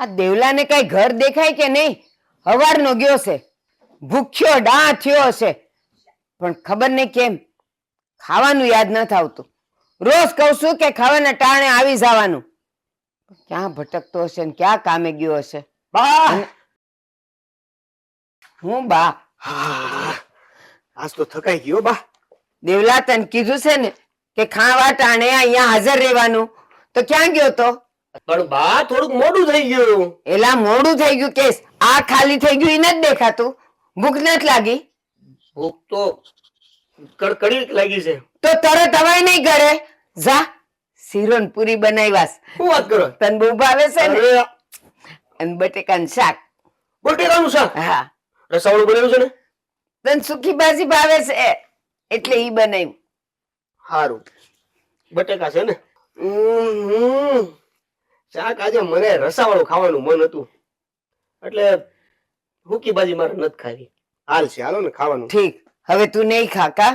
આ દેવલાને કઈ ઘર દેખાય કે નહીં? હવારનો ગયો છે, ભૂખ્યો ડાહ થયો હશે, પણ ખબર નહીં કેમ ખાવાનું યાદ નથી આવતું. રોજ કહું છું કે ખાવાના ટાણે આવી જવાનું. ક્યાં ભટકતો હશે ને ક્યાં કામે ગયો હશે? બા હું બા? આજ તો થકાઈ ગયો બા. દેવલા તને કીધું છે ને કે ખાવા ટાણે અહીંયા હાજર રહેવાનું, તો ક્યાં ગયો તો? પણ બા થોડુંક મોડું થઈ ગયું. એલા મોડું થઈ ગયું કેસ? આ ખાલી થઈ ગયું એ નથી દેખાતું? ભૂખ નથી લાગી? ભૂખ તો કડકડી લાગી છે. તો તરત હવાય નહીં કરે. જા શીરો ને પૂરી બનાવ્યાસ. શું વાત કરો? તને બહુ ભાવે છે ને? અરે, અને બટેકાનું શાક. બટેકાનું શાક? હા. રસાવાળું બનાવ્યું છે ને? તને સુકી ભાજી ભાવે છે એટલે ઈ બનાવ્યું. સારું. બટેકા છે ને? શાક આજે મને રસાવાળું ખાવાનું મન હતું, એટલે હુકી ભાજી મારે નથી ખાવી. હાલ છે, હાલો ને ખાવાનું. ઠીક, હવે તું નહીં ખા કા?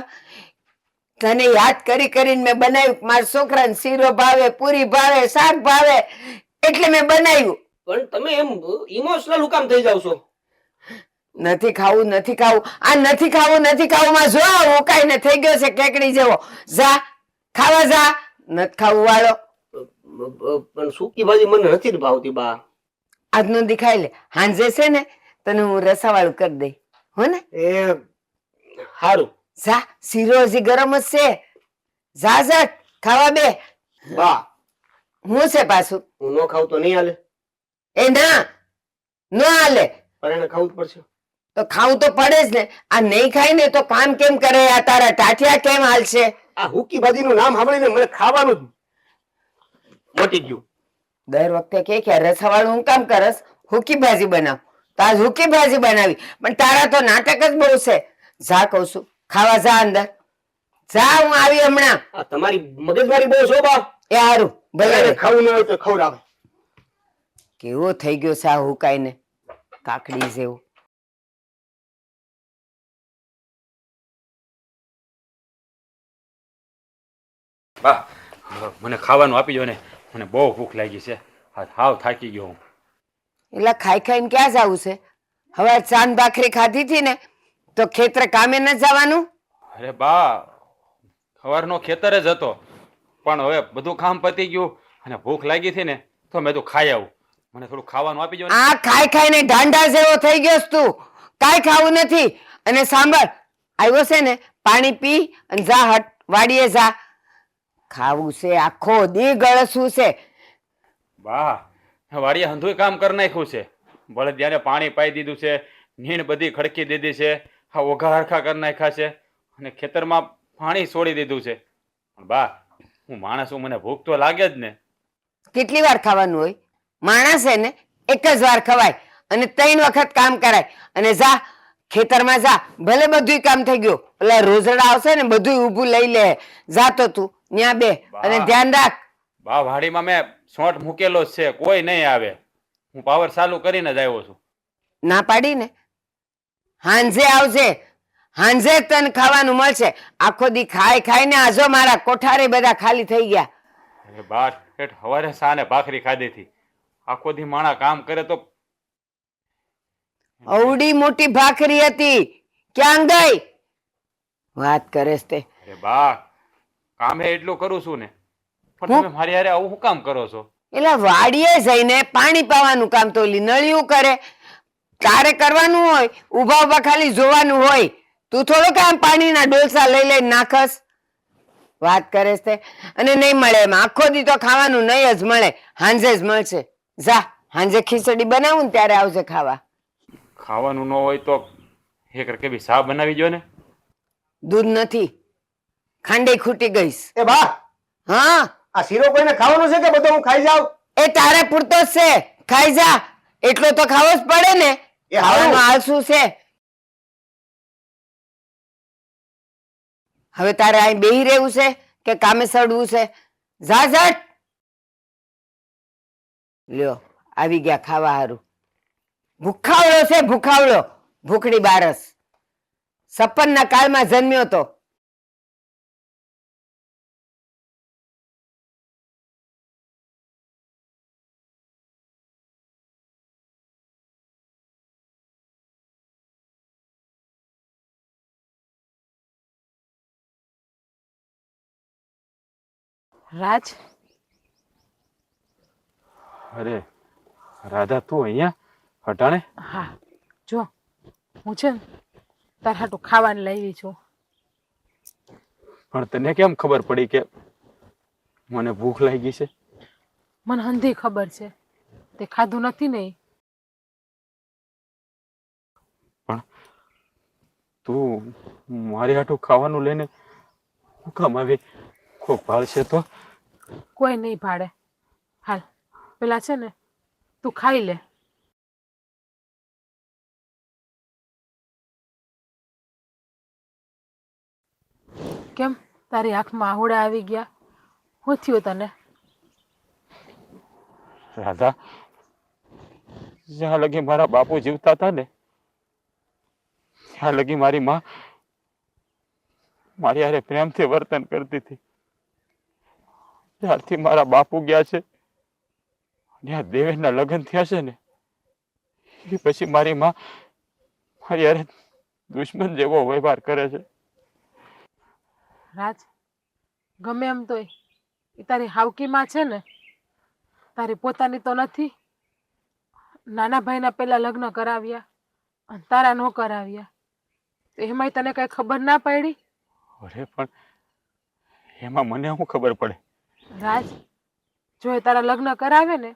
તને યાદ કરી કરીને મેં બનાવ્યું. મારા છોકરાને શીરો ભાવે, પૂરી ભાવે, શાક ભાવે એટલે મેં બનાવ્યું. પણ તમે એમ ઇમોશનલ હુકામ થઈ જાવ છો? નથી ખાવું, નથી ખાવું, આ નથી ખાવું, નથી ખાવું માં જો ઉકાઈને થઈ ગયો છે કેકડી જેવો. જા ખાવા જા. નથી ખાવું વાળો. પણ સૂકી ભાજી મને નથી ભાવતી બા. આજનો દેખાય લે, હાંજે છે ને તને હું રસાવાળું કરી દઈ, હો ને? એ સારું. જા, શીરો હજી ગરમ જ છે. જા જા ખાવા બે. બા હું છે પાછું? હું ન ખાવ તો નહીં હાલે? એ ના, ન હાલે. પણ એને ખાવું જ પડશે. તો ખાવું તો પડે જ ને. આ નહીં ખાય ને તો કામ કેમ કરે? આ તારા ટાટિયા કેમ હાલશે? આ હુકી ભાજી નું નામ સાંભળીને મને ખાવાનું જ મટી ગયું. દર વખતે કે રસાવાળું હું કામ કરસ? હુકી ભાજી બનાવ. તો આજ હુકી ભાજી બનાવી, પણ તારા તો નાટક જ બહુ છે. જા કહું છું, ખાવા જા અંદર. જા, હું આવી હમણાં. આ તમારી મગજમારી બહુ છો બા. એ હારું, ભલે. ખાવું ન હોય તો ખવડાવે. કેવો થઈ ગયો છે આ હુકાઈને, કાકડી જેવું. બા મને ખાવાનું આપી દો ને, મને બહુ ભૂખ લાગી છે. હાવ થાકી ગયો હું. એટલે ખાઈ ખાઈને ક્યાં જવું છે? હવે ચાંદ ભાખરી ખાધી હતી ને તો ખેતરે કામે ન જવાનું? અરે બા સવારનો ખેતર જ હતો, પણ હવે બધું કામ પતી ગયું અને ભૂખ લાગી હતી ને તો મેં તો ખાઈ આવું. મને થોડું ખાવાનું આપી દો ને. આ ખાઈ ખાઈને ઢાંઢા જેવો થઈ ગયો છે તું. કાંઈ ખાવું નથી. અને સાંભળ, આવ્યો છે ને પાણી પી અને જા હટ વાડીએ જા. ખાવું છે, આખો દી ગળસવું છે. બા વાડીએ હંધુય કામ કરી નાખ્યું છે. બળદિયાને પાણી પાઈ દીધું છે, નીણ બધી ખડકી દીધી છે, આ ઓઘા હરખા કરી નાખ્યા છે અને ખેતરમાં પાણી છોડી દીધું છે. પણ બા હું માણસ હું, મને ભૂખ તો લાગે જ ને. કેટલી વાર ખાવાનું હોય? માણસ છે ને એક જ વાર ખવાય અને 3 વખત કામ કરાય. અને જા ખેતરમાં જા. ભલે બધું કામ થઈ ગયું, એટલે રોઝડા આવશે ને બધું ઊભું લઈ લે. જાતો તું ન્યા બે અને ધ્યાન રાખ. બા વાડીમાં મેં સોંઠ મૂકેલો જ છે, કોઈ નહીં આવે. હું પાવર ચાલુ કરીને જ આવ્યો છું. ના પાડી ને, હાંજે આવજે. હાંજે તને ખાવાનું મળશે. આખો દી ખાઈ ખાઈને આજો મારા કોઠારે બધા ખાલી થઈ ગયા. અરે બા ઠેઠ સવારે સાને ભાખરી ખાધી હતી. આખો દી માણા કામ કરે તો. અવડી મોટી ભાખરી હતી, ક્યાં ગઈ? વાત કરે છે તે. અરે બા કામે એટલું કરું છું ને, પણ તમે મારી હારે આવું શું કામ કરો છો? એટલે વાડીએ જઈને પાણી પાવાનું કામ તો ઓલી નળિયું કરે. તારે કરવાનું હોય, ઉભા ઉભા ખાલી જોવાનું હોય. તું થોડો કામ પાણીના ડોલસા લઈ લઈને નાખસ. વાત કરે છે તે. અને નહીં મળે એમ આખો દી તો ખાવાનું નહીં જ મળે, હાંજે જ મળશે. જા હાંજે ખીચડી બનાવું ને ત્યારે આવજે ખાવા. ખાવાનું ન હોય તો એક કેવી સા બનાવી જો ને. દૂધ નથી, ખાંડે ખૂટી ગઈશ. એ બા હા, આ શીરો કોઈને ખાવાનો છે કે બધો હું ખાઈ જાઉં? એ તારે પૂરતો જ છે, ખાઈ જા. એટલો તો ખાવો જ પડે ને. એ હારું. ખાવાનું હાલ શું છે? હવે તારે અહીં બેહી રહેવું છે કે કામે સડવું છે? જા ઝટ. લ્યો આવી ગયા ખાવા હારું. ભૂખાવડો છે, ભૂખાવડો. ભૂખડી બારસ. 56 કાળમાં જન્મ્યો તો. રાજ, અરે રાધા તું અહીંયા હટાણે? હા જો હું છે ને તાર હાટું ખાવાનું લાવી છું. પણ તને કેમ ખબર પડી કે મને ભૂખ લાગી છે? મને હંધી ખબર છે તે ખાધું નથી ને ઈ. પણ તું મારી હાટું ખાવાનું લઈને હું કામ આવી? કોક ભાળશે તો? કોઈ નહીં ભાડે. હાલ પેલા છે ને તું ખાઈ લે. કેમ તારી આંખમાં આહોડા આવી ગયા? શું થયું તને? રાધા, જ્યાં લગી મારા બાપુ જીવતા હતા ને ત્યાં લગી મારી માં મારી હારે પ્રેમથી વર્તન કરતી હતી. ત્યારથી મારા બાપુ ગયા છે અને આ દેવેશના લગ્ન થયા છે ને એ પછી મારી માં મારી હારે દુશ્મન જેવો વ્યવહાર કરે છે. રાજ, ગમે એમ તોય એ તારી હાવકીમાં છે ને, તારી પોતાની તો નથી. નાના ભાઈના પેલા લગ્ન કરાવ્યા અને તારા ન કરાવ્યા તો એમાંય તને કઈ ખબર ના પડી? અરે પણ એમાં મને શું ખબર પડે? રાજ, જો એ તારા લગ્ન કરાવે ને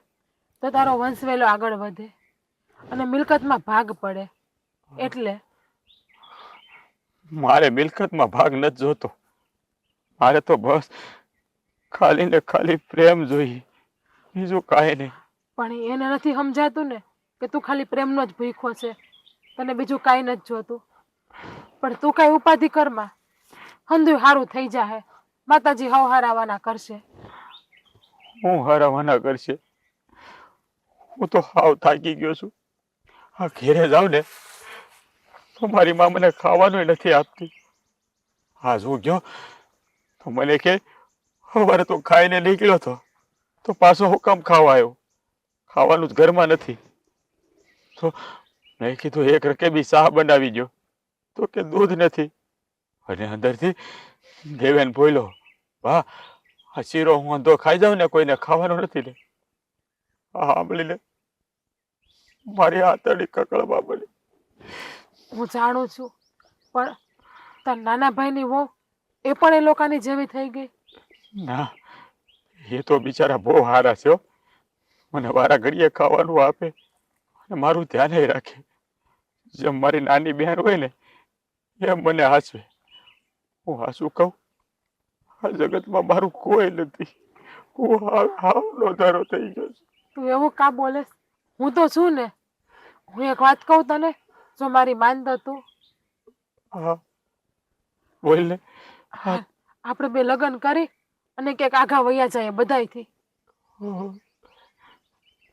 તો તારો વંશવેલો આગળ વધે અને મિલકતમાં ભાગ પડે. એટલે મારે મિલકતમાં ભાગ નથી જોતો. મારે તો બસ ખાલી ને ખાલી પ્રેમ જોઈએ, બીજું કાંઈ નહીં. પણ એને નથી સમજાતું ને કે તું ખાલી પ્રેમનો જ ભૂખો છે, તને બીજું કાંઈ નથી જોતું. પણ તું કાંઈ ઉપાધિ કરમાં, હંધુય સારું થઈ જાહે. માતાજી હવ હારાવાના કરશે. હું હરાવાના કરશે? હું તો હાવ થાકી ગયો છું. આ ઘેરે જાઉં ને તો મારી માં મને ખાવાનું નથી આપતી. હા જો ગયો તો મને કે સવારે તો ખાઈને નીકળ્યો તો પાછો હુકમ ખાવા આવ્યો? ખાવાનું જ ઘરમાં નથી. તો મેં કીધું એક રકેબી ચા બનાવી ગયો તો કે દૂધ નથી. અને અંદરથી દેવેન બોલ્યો, વાહ, આ શીરો હું અંધો ખાઈ જાઉં ને કોઈને ખાવાનું નથી ને. આ સાંભળીને મારી આતરડી કકળવા બની. હું જાણું છું, પણ તાર નાના ભાઈની વહુ એ પણ એ લોકોની જેવી થઈ ગઈ. ના, એ તો બિચારા બહુ સારા છે હો. મને વારા ઘડીએ ખાવાનું આપે અને મારું ધ્યાન રાખે. જેમ મારી નાની બહેન હોય ને એમ મને હાચવે. હું હાચું કહું, આ જગતમાં મારું કોઈ નથી. હું હાવનો ધારો થઈ ગયો છું. તું એવું કા બોલે? હું તો છું ને. હું એક વાત કહું તને, જો મારી માન તો તું. હા બોલ ને. આપણે બે લગ્ન કરી અને ક્યાંક આઘા વયા જાય બધાયથી.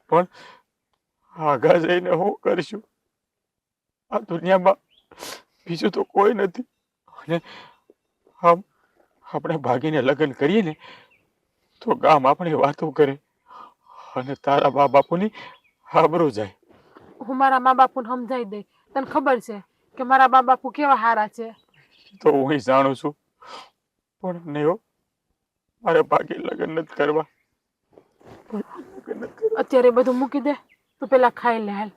પણ આગા જઈને શું કરશું? આ દુનિયામાં બીજું તો કોઈ નથી. અને આપણે ભાગીને લગ્ન કરીએ ને તો ગામ આપણી વાતો કરે અને તારા મા બાપુની આબરૂ જાય. હું મારા મા બાપુને સમજાવી દઈ. તને ખબર છે કે મારા મા બાપુ કેવા સારા છે. તો હું જાણું છું, પણ નહીં હો, મારે ભાગી લગ્ન નથી કરવા. અત્યારે બધું મૂકી દે, તું પેલા ખાઈ લે. હાલ.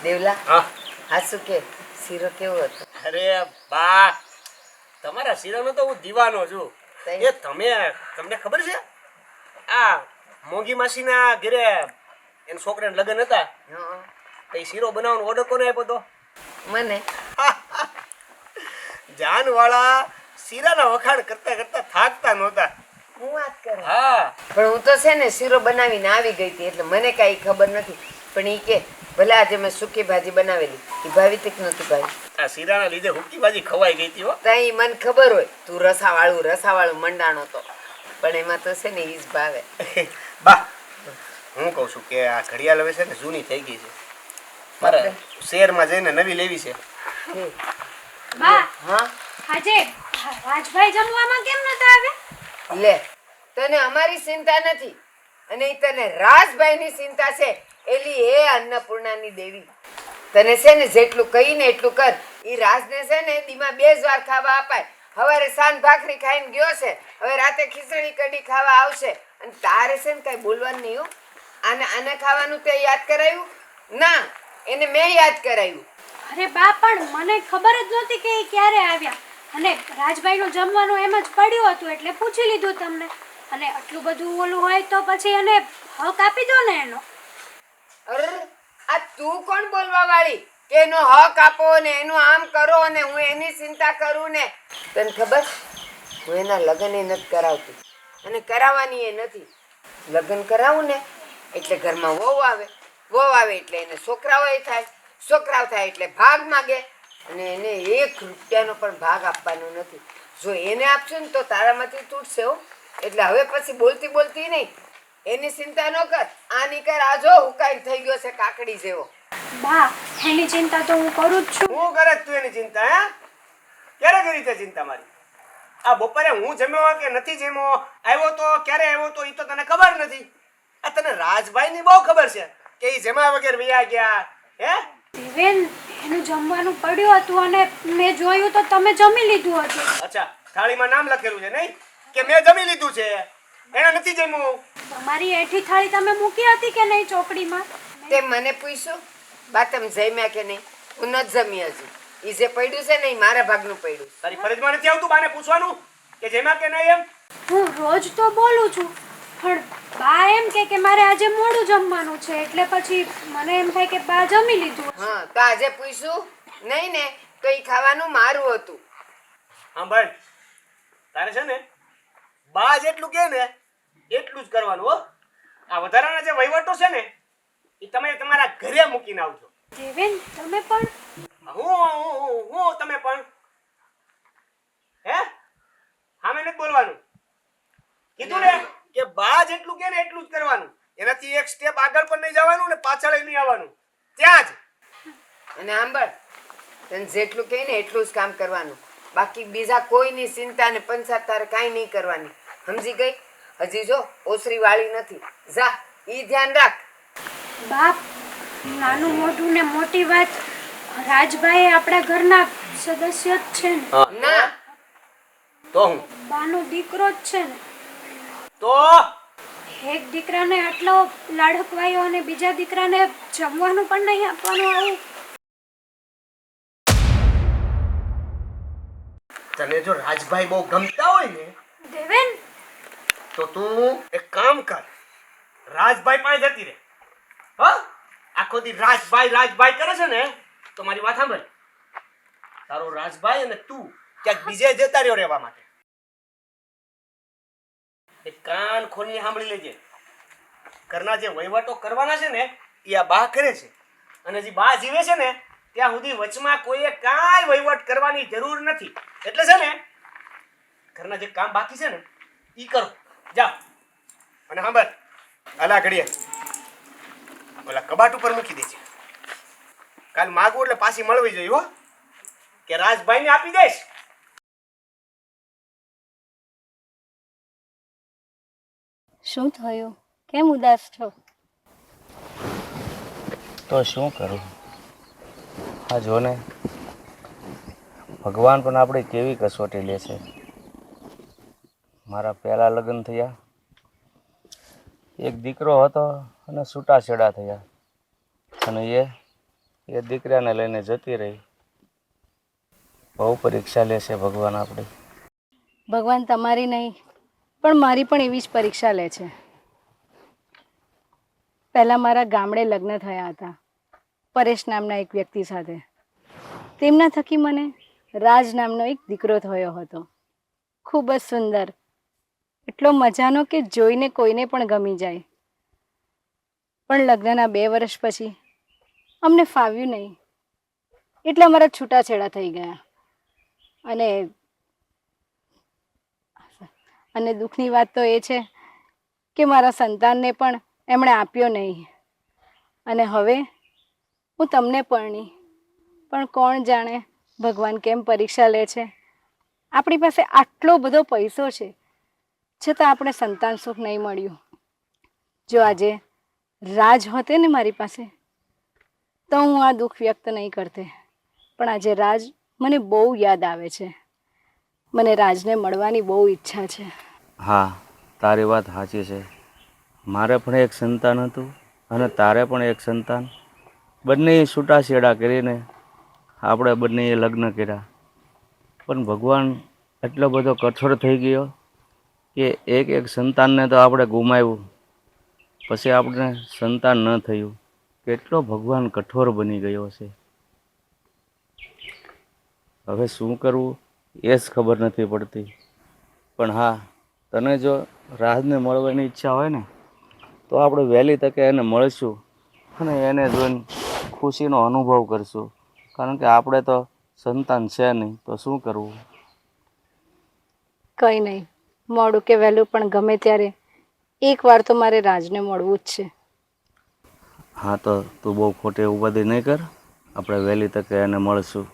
દેવલા, હા આ શું કે શીરો કેવો હતો? અરે બા, તમારા શીરાનો તો હું દીવાનો છું. તઈ? એ તમને ખબર છે આ મોંઘી માસીના ઘરે એના છોકરાને લગ્ન હતા હં, તો એ શીરો બનાવવાનો ઓર્ડર કોને આપ્યો તો? મને જાનવાળા શીરાના વખાણ કરતા કરતા થાકતા નહોતા. હું વાત કરું? હા પણ હું તો છે ને શીરો બનાવીને આવી ગઈ હતી એટલે મને કાંઈ ખબર નથી. પણ ઈ કે ભલે આજે મેં સૂકી ભાજી બનાવેલી, એ ભાવી તક નહોતી ભાવી. આ શીરાના લીધે હુક્કી ભાજી ખવાઈ ગઈ હતી હો. તઈ મને ખબર હોય તું રસાવાળું મંડાણો તો, પણ એમાં તો છે ને ઈ જ ભાવે. બા, હું કહું છું કે આ ઘડિયાળ હવે છે ને જૂની થઈ ગઈ છે. મારે શહેરમાં જઈને નવી લેવી છે. બા, હા આજે રાજભાઈ જમવામાં કેમ નતા આવે? લે, તને અમારી ચિંતા નથી. અને ઈ તને રાજભાઈની ચિંતા છે એલી હે અન્નપૂર્ણાની દેવી તને છે ને જેટલું કહીને એટલું કર ઈ રાજને છે ને દીમાં 2 જ વાર ખાવા અપાય સવારે સાંજ ભાખરી ખાઈને ગયો છે હવે રાતે ખીચડી કઢી ખાવા આવશે અને તારે છે ને કઈ બોલવાનું નહીં હો આને ખાવાનું તે યાદ કરાયું ના એને મેં યાદ કરાયું અરે બા પણ મને ખબર જ નહોતી કે એ ક્યારે આવ્યા અને રાજભાઈનું જમવાનું એમ જ પડ્યું હતું એટલે પૂછી લીધું તમને અને આટલું બધું ઓલું હોય તો પછી એને હક આપી દો ને એનો અરે આ તું કોણ બોલવા વાળી કે એનો હક આપો ને એનું આમ કરો ને હું એની ચિંતા કરું ને તને ખબર હું એના લગ્ન નથી કરાવતી અને કરાવવાની એ નથી લગ્ન કરાવું ને એટલે ઘરમાં વહુ આવે એટલે એને છોકરાઓ થાય છોકરાઓ થાય એટલે ભાગ માગે અને એને 1 રૂપિયાનો પણ ભાગ આપવાનો નથી જો એને આપશો ને તો તારામાંથી તૂટશે હો એટલે હવે પછી બોલતી નહીં એની ચિંતા ન કર આની કર આ જો હુકાઈને થઈ ગયો છે કાકડી જેવો બા એની ચિંતા તો હું કરું જ છું હું કરે તું એની ચિંતા હે ક્યારે કરી તે ચિંતા મારી આ બપોરે હું જમ્યો કે નથી જમ્યો આવ્યો તો ક્યારે આવ્યો તો એ તો તને ખબર નથી આ તને રાજભાઈની બહુ ખબર છે કે એ જમ્યા વગર વયા ગયા હે દેવેન એનું જમવાનું પડ્યું હતું અને મેં જોયું તો તમે જમી લીધું હતું અચ્છા થાળીમાં નામ લખેલું છે નહીં કે મેં જમી લીધું છે એને નથી જમ્યું તમારી એઠી થાળી તમે મૂકી હતી કે નહીં ચોકડીમાં તે મને પૂછ્યું બા તમે જમ્યા કે નહીં હું નથી જમી હજી ઈ જે પડ્યું છે ને ઈ મારા ભાગનું પડ્યું તારી ફરજમાં નથી આવતું બાને પૂછવાનું કે જમ્યા કે નહીં એમ હું રોજ તો બોલું છું પણ બા એમ કે મારે આજે મોડું જમવાનું છે એટલે પછી મને એમ થાય કે બા જમી લીધું હા તો આજે પૂછ્યું નહીં ને તો ઈ ખાવાનું મારું હતું હા ભાઈ તારે છે ને બા જેટલું કે ને એટલું જ કરવાનું હો આ વધારાના જે વહીવટો છે ને એ તમે તમારા ઘરે મૂકીને આવજો દેવેન તમે પણ હું તમે પણ હે હામે નથી બોલવાનું કીધું ને કે બા જેટલું કે ને એટલું જ કરવાનું એનાથી એક સ્ટેપ આગળ પણ નહીં જવાનું ને પાછળ નહીં આવવાનું ત્યાં જ અને આંબળ તને જેટલું કહે ને એટલું જ કામ કરવાનું બાકી બીજા કોઈની ચિંતા ને પંચાયત તારે કાંઈ નહીં કરવાની સમજી ગઈ હજી જો ઓસરી વાળી નથી જા ઈ ધ્યાન રાખ બાપ નાનું મોઢું ને મોટી વાત રાજભાઈ આપણા ઘરના સદસ્ય જ છે ને ના તો હું બાનો દીકરો જ છે ને તો એક દીકરાને આટલો લાડકવાયો અને બીજા દીકરાને જમવાનું પણ નહીં આપવાનું આવું તને જો રાજભાઈ બહુ ગમતા હોય ને દેવેન તો તું એક કામ કર રાજભાઈ પાસે જતી રહે હા આખો દી રાજભાઈ કરે છે ને તો મારી વાત સાંભળ તારો રાજભાઈ અને તું ક્યાંક બીજે જતા રહ્યો રહેવા માટે એક કાન ખોલીને સાંભળી લેજે ઘરના જે વહીવટો કરવાના છે ને એ આ બા કરે છે અને જે બા જીવે છે ને ત્યાં સુધી વચમાં કોઈએ કાંઈ વહીવટ કરવાની જરૂર નથી એટલે છે ને ઘરના જે કામ બાકી છે ને ઈ કરો જાઓ અને સાંભળ અલા ઘડીએ ઓલા કબાટ ઉપર મૂકી દેજે કાલ માગું એટલે પાછી મળવી જોઈએ હો કે રાજભાઈને આપી દઈશ શું થયું? કેમ ઉદાસ છો? તો શું કરું? હા જો ને ભગવાન પણ આપણી કેવી કસોટી લે છે. મારા પહેલાં લગ્ન થયા, એક દીકરો હતો અને છૂટાછેડા થયા અને એ દીકરાને લઈને જતી રહી. બહુ પરીક્ષા લે છે ભગવાન આપણી. ભગવાન તમારી નહીં પણ મારી પણ એવી જ પરીક્ષા લે છે. પહેલાં મારા ગામડે લગ્ન થયા હતા પરેશ નામના એક વ્યક્તિ સાથે. તેમના થકી મને રાજ નામનો એક દીકરો થયો હતો. ખૂબ જ સુંદર, એટલો મજાનો કે જોઈને કોઈને પણ ગમી જાય. પણ લગ્નના 2 વર્ષ પછી અમને ફાવ્યું નહીં એટલે અમારા છૂટાછેડા થઈ ગયા. અને દુઃખની વાત તો એ છે કે મારા સંતાનને પણ એમણે આપ્યો નહીં. અને હવે હું તમને પરણી, પણ કોણ જાણે ભગવાન કેમ પરીક્ષા લે છે. આપણી પાસે આટલો બધો પૈસો છે છતાં આપણે સંતાન સુખ નહીં મળ્યું. જો આજે રાજ હોતે ને મારી પાસે તો હું આ દુઃખ વ્યક્ત નહીં કરતે, પણ આજે રાજ મને બહુ યાદ આવે છે. મને રાજને મળવાની બહુ ઈચ્છા છે. હા, તારી વાત સાચી છે. મારે પણ એક સંતાન હતું અને તારે પણ એક સંતાન. બંને છૂટાછેડા કરીને આપણે બંનેએ લગ્ન કર્યા, પણ ભગવાન એટલો બધો કઠોર થઈ ગયો કે એક સંતાનને તો આપણે ગુમાવ્યું, પછી આપણે સંતાન ન થયું. કેટલો ભગવાન કઠોર બની ગયો છે. હવે શું કરવું એ જ ખબર નથી પડતી. પણ હા, તને જો રાજને મળવાની ઈચ્છા હોય ને તો આપણે વહેલી તકે એને મળીશું અને એને જોઈને ખુશીનો અનુભવ કરશું. કારણ કે આપણે તો સંતાન છે નહીં તો શું કરવું. કંઈ નહીં, મોડું કે વહેલું પણ ગમે ત્યારે એકવાર તો મારે રાજને મળવું જ છે. હા, તો તું બહુ ખોટી ઉપાધિ નહીં કર, આપણે વહેલી તકે એને મળશું.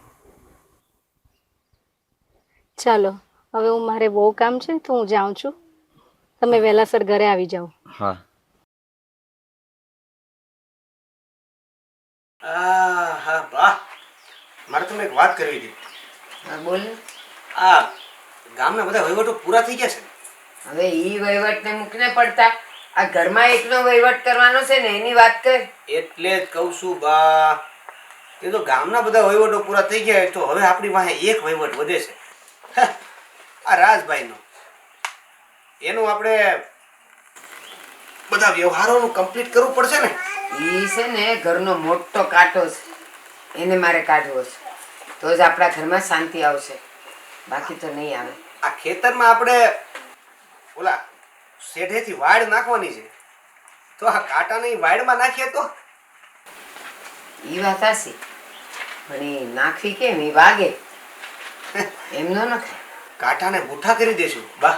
ચાલો, હવે મારે બહુ કામ છે તો હું જાઉં છું. તમે વહેલાસર ઘરે આવી જાઓ. હા. હા બા, મારે તમને એક વાત કરવી હતી. હા બોલ ને. આ ગામના બધા વહીવટો પૂરા થઈ ગયા છે. હવે ઈ વહીવટને મૂકને પડતા આ ઘરમાં એકનો વહીવટ કરવાનો છે ને એની વાત કર. એટલે જ કહું છું બા, તે તો ગામના બધા વહીવટો પૂરા થઈ ગયા તો હવે આપણી પાસે એક વહીવટ વધે છે. આ રાજભાઈનો. એનું આપણે બધા વ્યવહારોનું કમ્પ્લીટ કરવું પડશે ને. ઈ છે ને ઘરનો મોટો કાંટો છે, એને મારે કાઢવો છે તો જ આપણા ઘરમાં શાંતિ આવશે, બાકી તો નહીં આવે. આ ખેતરમાં આપણે ઓલા શેઢેથી વાડ નાખવાની છે, તો આ કાંટાને ઈ વાડમાં નાખીએ તો ઈ વાત હાચી, પણ ઈ નાખવી કેમ? ઈ વાગે એમનો નખાય. કાંટાને બુઠ્ઠા કરી દેશું બા.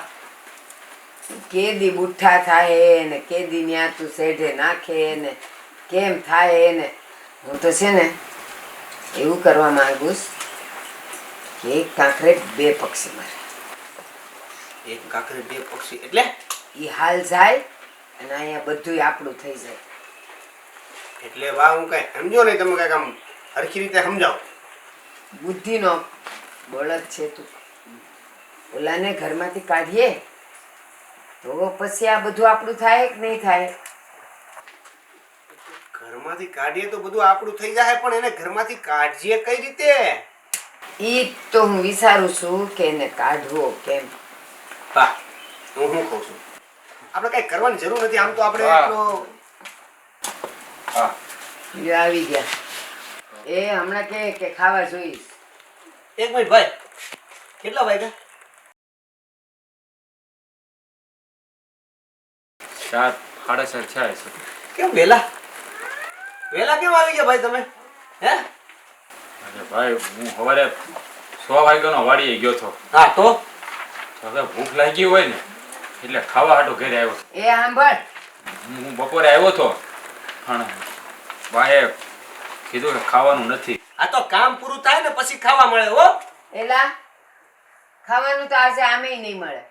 કેદી બુઠ્ઠા થાય ને કેદી ન્યા તું શેઢે નાખે ને કેમ થાય ને. હું તો છે ને એવું કરવા માંગુ છું કે એક કાંકરે બે પક્ષી મારે. એક કાંકરે બે પક્ષી એટલે ઈ હાલ જાય અને અહીંયા બધું આપણું થઈ જાય. એટલે બા હું કઈ સમજો નહીં, તમે કઈક આમ હરખી રીતે સમજાવો. બુદ્ધિનો બળદ છે તું. ઓલાને ઘરમાંથી કાઢીએ તો પછી આ બધું આપણું થાય કે નહીં થાય? ઘરમાંથી કાઢીએ તો બધું આપણું થઈ જાય, પણ એને ઘરમાંથી કાઢીએ કઈ રીતે? ઈ તો હું વિચારું છું કે એને કાઢવો કેમ. બા હું શું કહું છું, આપણે કઈ કરવાની જરૂર નથી. આમ તો આપણે વાહ. એટલો હા, ઈ આવી ગયા. એ હમણાં કે ખાવા જોઈશ. એક મિનિટ ભાઈ, કેટલા વાગ્યા? 7:30 છે. કેમ વેલા વેલા કેમ આવી ગયા ભાઈ તમે? હે અરે ભાઈ, હું સવારે 6 વાગ્યાનો વાડીએ ગયો હતો. હા તો હવે ભૂખ લાગી હોય ને એટલે ખાવા હાટો ઘરે આવ્યો. એ સાંભળ, હું બપોરે આવ્યો હતો પણ બાએ કીધું કે ખાવાનું નથી. આ તો કામ પૂરું થાય ને પછી ખાવા મળે હો. એલા ખાવાનું તો આજે આમેય નહીં મળે.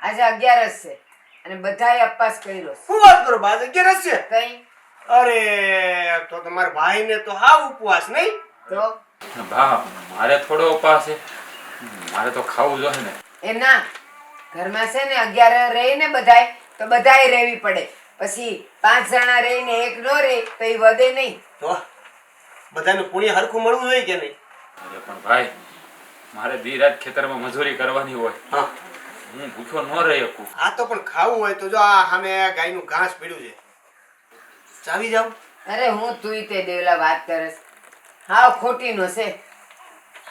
આજે 11 છે અને બધાએ અપવાસ કર્યો છે. શું વાત કરો બા, 11 છે? કઈ અરે તો તમારા ભાઈને તો હાવ ઉપવાસ નહીં? તો બા, મારે થોડો ઉપાસ છે, મારે તો ખાવું જોઈએ ને. એમ ના, ઘરમાં છે ને 11 રહી ને બધાય તો બધાય રહેવી પડે. પછી 5 જણા રહીને એક નો રહે તો એ વધે નહીં. તો બધાનું પુણ્ય હરખું મળવું જોઈએ કે નહીં? અરે પણ ભાઈ, મારે દી રાત ખેતરમાં મજૂરી કરવાની હોય, હા હું ભૂખ્યો ન રહી શકું. આ તો પણ ખાવું હોય તો જો આ સામે ગાયનું ઘાસ પીડ્યું છે, ચાવી જાવ. અરે હું તું તે દેવલા વાત કરસ, હાવ ખોટી નો છે.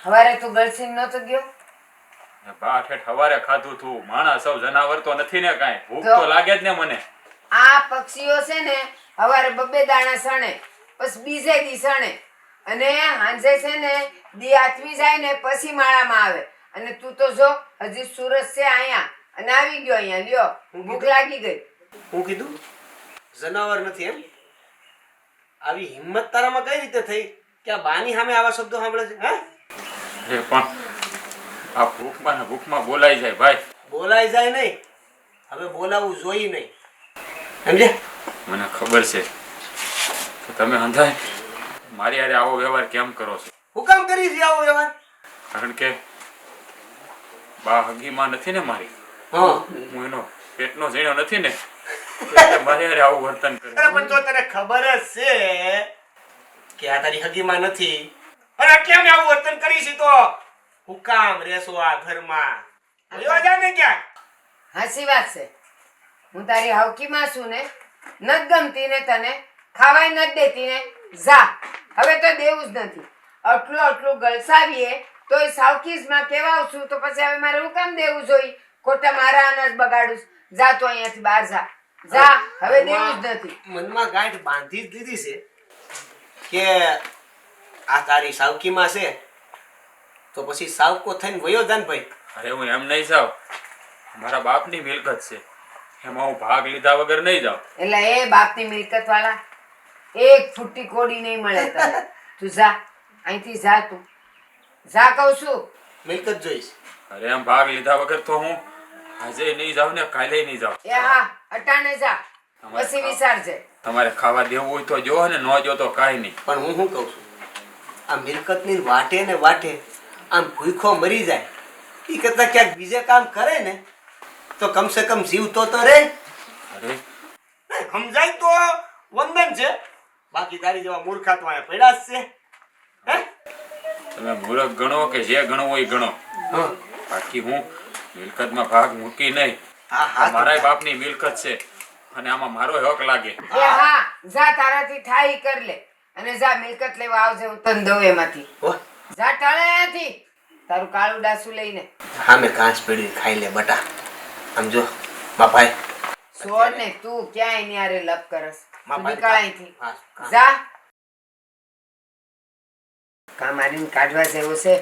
હવારે તું ગળસીન નતો ગયો? બા ઠેઠ સવારે ખાધું તું. માણસ સૌ જનાવર તો નથી ને કાંઈ, ભૂખ તો લાગે જ ને મને. આ પક્ષીઓ છે ને હવારે 2 દાણા સણે પછી બીજે દી સણે અને હાંજે છે ને દી આથમી જાય ને પછી માળામાં આવે. અને તું તો જો હજી સુરત છે અહીંયા અને આવી ગયો અહીંયા. લ્યો ભૂખ લાગી ગઈ. હું કીધું જનાવર નથી એમ? આવી હિંમત તારામાં કઈ રીતે થઈ કે આ બાની સામે આવા શબ્દો સાંભળે છે? હા અરે પણ આ ભૂખમાં ને ભૂખમાં બોલાઈ જાય ભાઈ. બોલાય જાય નહીં, હવે બોલાવવું જોઈએ નહીં, સમજે? મને ખબર છે કે તમે હંધાય મારી હારે આવો વ્યવહાર કેમ કરો છો. હું કામ કરી છે આવો વ્યવહાર? કારણ કે બા હગીમાં નથી ને મારી, હા. હું એનો પેટનો ઝીણો નથી ને, એટલે મારી હારે આવું વર્તન કરે. અરે પણ જો તને ખબર જ છે કે આ તારી હગીમાં નથી અને એટલે અમે આવું વર્તન કરી છે તો હું કામ રહેશો આ ઘરમાં? જોવા જા ને ક્યાંક. હાસી વાત છે. હું તારી હાવકીમાં છું ને, નથી ગમતી ને તને, ખાવાય નથી દેતી ને, જા. હવે તો દેવું જ નથી. આટલું ગળસાવીએ તોય સાવકીઝમાં કેવા છું તો પછી હવે મારે હું કામ દેવું જોઈએ? ખોટા મારા અનાજ બગાડું છું. જા તો અહીંયાથી બહાર જા. જા, હવે દેવું જ નથી. મનમાં ગાંઠ બાંધી જ દીધી છે કે આ તારી સાવકીમાં છે તો પછી સાવકો થઈને વયો જા ને ભાઈ. અરે હું એમ નહીં જાઉં, મારા બાપની મિલકત છે, એમાં હું ભાગ લીધા વગર નહીં જાઉં. એટલે એ બાપની મિલકત વાળા એક ફૂટી કોડી નહીં મળે તને. તું જા, અહીંથી જા તું. જા કહું છું. મિલકત જોઈશ. અરે એમ ભાગ લીધા વગર તો હું આજે નહીં જાઉં ને કાલે નહીં જાઉં. એ હા, અટાણે જા, પછી વિચારજે. તમારે ખાવા દેવું હોય તો જો ને, ન જો તો કાંઈ નહીં. પણ હું શું કહું છું, આ મિલકતની વાટે ને વાટે આમ ભૂખો મરી જાય એ કરતા ક્યાંક બીજે કામ કરે ને તો કમસે કમ જીવતો તો રહે. અરે સમજાય તો વંદન છે, બાકી તારી જેવા મૂર્ખા તો અહીંયા પડ્યા જ છે. હે? તમે મૂર્ખ ગણો કે જે ગણો હોય ગણો, હા. બાકી હું મિલકતમાં ભાગ મૂકી નહીં. હા, આ હા, મારા બાપની મિલકત છે અને આમાં મારો હક લાગે. એ હા, જા, તારાથી થાય ઈ કર લે. અને જા, મિલકત લેવા આવજે, હું તને દઉં એમાંથી. હો. જા ટાળે અહીંયાથી, તારું કાળું ડાસું લઈને. હા, મેં કાંચ પડી ખાઈ લે બટા. આમ જો બાપાએ છોડ ને, તું ક્યાં એની હારે લપ કરસ? તું નીકળ અહીંથી. હા, હા. જા. કામ મારીને કાઢવા જેવો છે,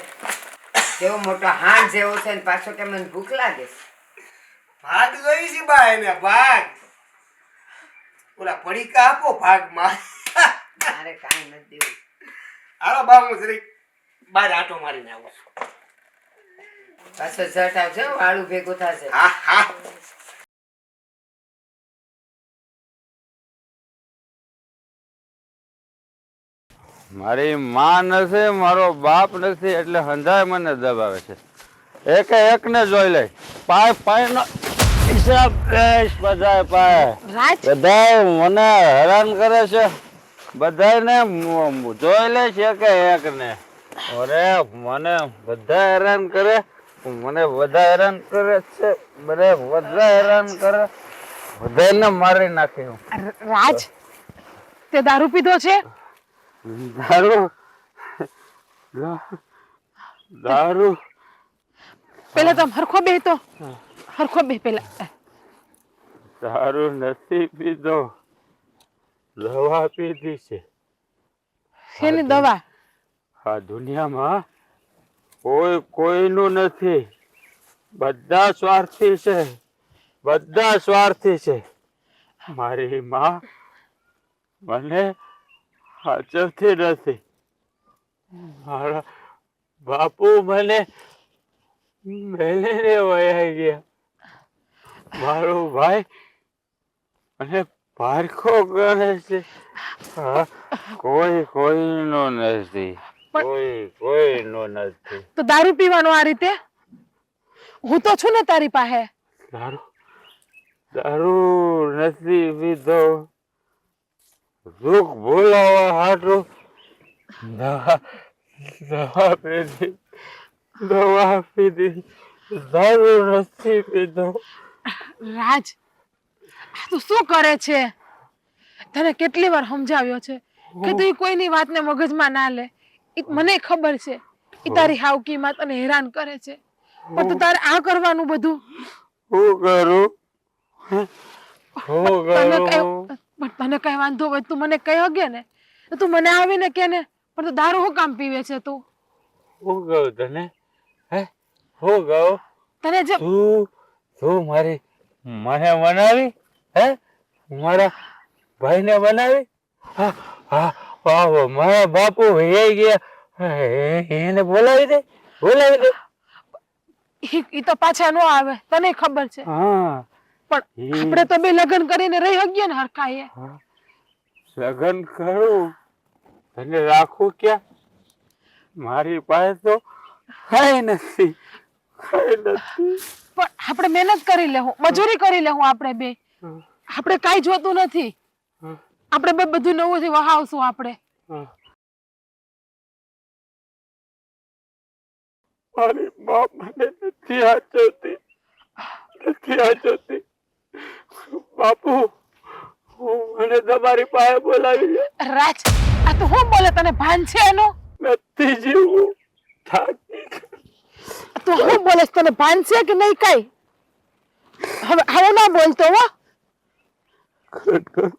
કેવો મોટો હાણ જેવો છે ને પાછો કે મને ભૂખ લાગે છે. ભાગ જોઈ છે બા એને ભાગ. ઓલા પડીકા આપો ભાગમાં. મારે કાંઈ નથી દેવું. હાલો બા, હું જરીક બહાર આટો મારીને આવું છું. પાછો ઝટ આવજો, વાળું ભેગું થશે. હા, હા. મારી માં નથી, મારો બાપ નથી, એટલે હંધાય મને દબાવે છે. એકે એકને જોઈ લે, પાય પાયનો હિસાબ લઈશ બધાય પાય. રાજ બધાય મને હેરાન કરે છે, બધાયને જોઈ લઈશ એકે એકને. અરે મને બધા હેરાન કરે, મને બધા હેરાન કરે છે, બધા હેરાન કરે, બધાને મારી નાખી હું. રાજ તે દારૂ પીધો છે? દારૂ દારૂ પેલા તો હરખો બે તો હરખો બે પેલા. દારૂ નથી પીધો, દવા પીધી છે. શેની દવા? આ દુનિયામાં કોઈનું નથી, બધા સ્વાર્થી છે, બધા સ્વાર્થી છે. મારી માં મને હાચવતી નથી, મારા બાપુ મને મેલીને વયા ગયા, મારો ભાઈ મને પારખો કરે છે. હા, કોઈનો નથી, કોઈનો નથી. તો દારૂ પીવાનો આ રીતે? હું તો છું ને તારી પાસે. દારૂ નથી પીધો, દુઃખ ભૂલાવા હાટું દવા પીધી, દારૂ નથી પીધો. રાજ આ તું શું કરે છે? તને કેટલી વાર સમજાવ્યો છે કે તું કોઈની વાતને મગજમાં ના લે. મને ખબર છે એ તારી હાવકીમાં તને હેરાન કરે છે, પણ તું તારે આ કરવાનું બધું? હું કરું? તને કઈ વાંધો હોય તું મને કહી હગે ને, તો તું મને આવીને કે ને, પણ તું દારૂ શું કામ પીવે છે? તું હું કહું તને? હે, હું કહું? તને જે તું મારી મને બનાવી, હે, મારા ભાઈને બનાવી? હા હા, વાહ, મારા બાપુ એ ગયા, એને બોલાવી દે, બોલાવી દે. ઈ તો પાછા ન આવે, તને ખબર છે. હા, પણ આપણે તો બે લગ્ન કરીને રહી શકીએ ને હરખાઈએ. લગ્ન કરું અને રાખું ક્યાં? મારી પાસે તો કઈ નથી. પણ આપણે મહેનત કરી લેવું, મજૂરી કરી લેવું આપણે બે. આપણે કાંઈ જોતું નથી. આપણે બે બધું નવું થી વહાવશું આપણે. મારી મા મને નથી આચરતી, નથી આચરતી. બાપુ, મને તમારી પાસે બોલાવી લે. રાજ, આ તો હું બોલે, તને ભાન છે એનું? નથી જીવવું, થાકી તો હું બોલે, તને ભાન છે કે નહીં કઈ? હવે ના બોલતો હો. ખરેખર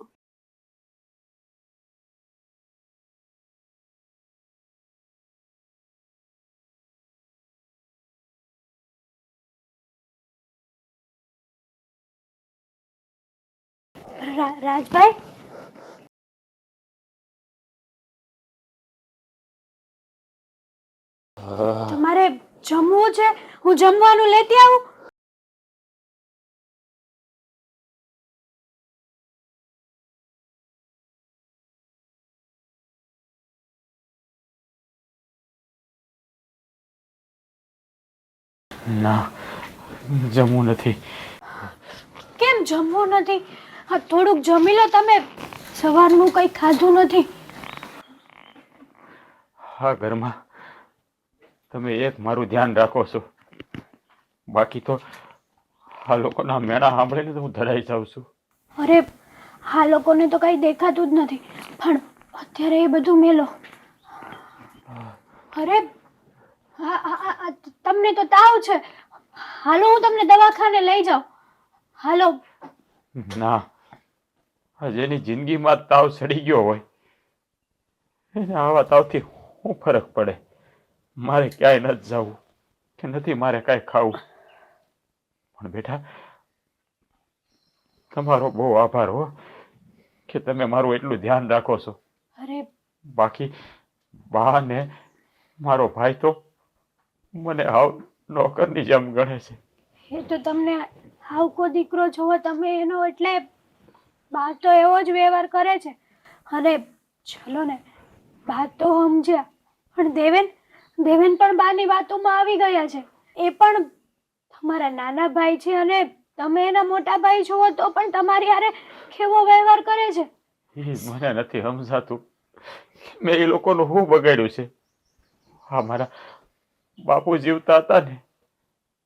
રાજભાઈ, તમારે જમવું છે? હું જમવાનું લેતી આવું? ના, જમવું નથી. કેમ જમવું નથી? હા, થોડુંક જમી લો તમે. સવારનું કંઈ ખાધું નથી. હા, ઘરમાં તમે એક મારું ધ્યાન રાખો છો, બાકી તો આ લોકોના મેળા સાંભળીને તો હું ધરાઈ જાઉં છું. અરે, આ લોકોને તો કંઈ દેખાતું જ નથી, પણ અત્યારે એ બધું મેલો. અરે, તમને તો તાવ છે. હાલો, હું તમને દવાખાને લઈ જાઉં. હાલો. ના, જેની જિંદગીમાં તાવ ચડી ગયો હોય એને આવા તાવથી શું ફરક પડે? મારે ક્યાંય નથી જવું કે નથી મારે કાંઈ ખાવું. પણ બેટા, તમારો બહુ આભાર હો કે તમે મારું એટલું ધ્યાન રાખો છો. અરે, બાકી બા ને મારો ભાઈ તો મને હાવ નોકરની જેમ ગણે છે. એ તો તમને હાવકો દીકરો છો તમે એનો, એટલે બા તો એવો જ વ્યવહાર કરે છે. અને ચલો ને, બા તો સમજ્યા, પણ દેવેન પણ બાની વાતોમાં આવી ગયા છે. એ પણ તમારા નાના ભાઈ છે અને તમે એના મોટા ભાઈ છો, તો પણ તમારી હારે કેવો વ્યવહાર કરે છે. એ મને નથી સમજાતું મેં એ લોકોનું શું બગાડ્યું છે. હા, મારા બાપુ જીવતા હતા ને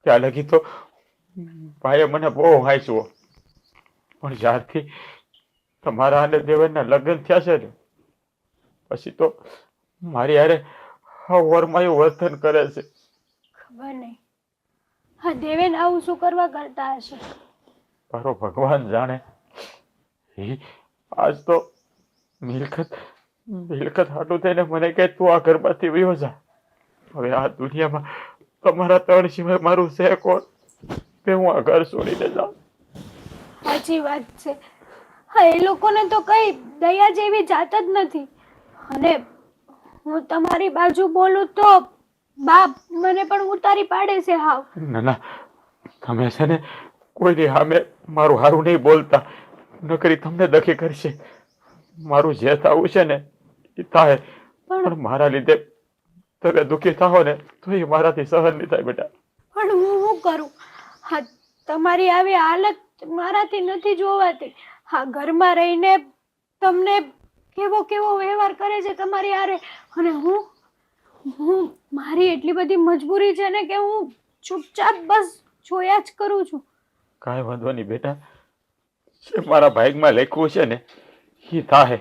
ત્યાં લગી તો ભાઈએ મને બહુ હાંચ્યો, પણ જ્યારથી તમારા અને દેવનના લગ્ન થયા છે ને પછી તો મારી હારે વરમાયું વર્તન કરે છે. ખબર નહીં હા દેવેન આવું શું કરવા કરતા હશે. મારો ભગવાન જાણે. એ આજ તો મિલકત હાટું થઈને મને કહે તું આ ઘરમાંથી વયો જા. હવે આ દુનિયામાં તમારા ત્રણ સિવાય મારું છે કોણ કે હું આ ઘર છોડીને જાઉં? સાચી વાત છે. હા, એ લોકોને તો કઈ દયા જેવી જાત જ નથી. અને હું તમારી બાજુ બોલું તો બાપ મને પણ ઉતારી પાડે છે. હાવ ના ના, તમે છે ને કોઈની સામે મારું હારું નહીં બોલતા, નકરી તમને દખી કરશે. મારું જે થવું છે ને એ થાય, પણ મારા લીધે તમે દુઃખી થાઓ ને તો એ મારાથી સહન નહીં થાય બેટા. પણ હું શું કરું? હા, તમારી આવી હાલત મારાથી નથી જોવાતી. હા, ઘરમાં રહીને તમને કેવો વ્યવહાર કરે છે તમારી હારે, અને હું મારી એટલી બધી મજબૂરી છે ને કે હું ચૂપચાપ બસ જોયા જ કરું છું. કાંઈ વાંધો નહીં બેટા, જે મારા ભાગમાં લખ્યું છે ને એ થાય.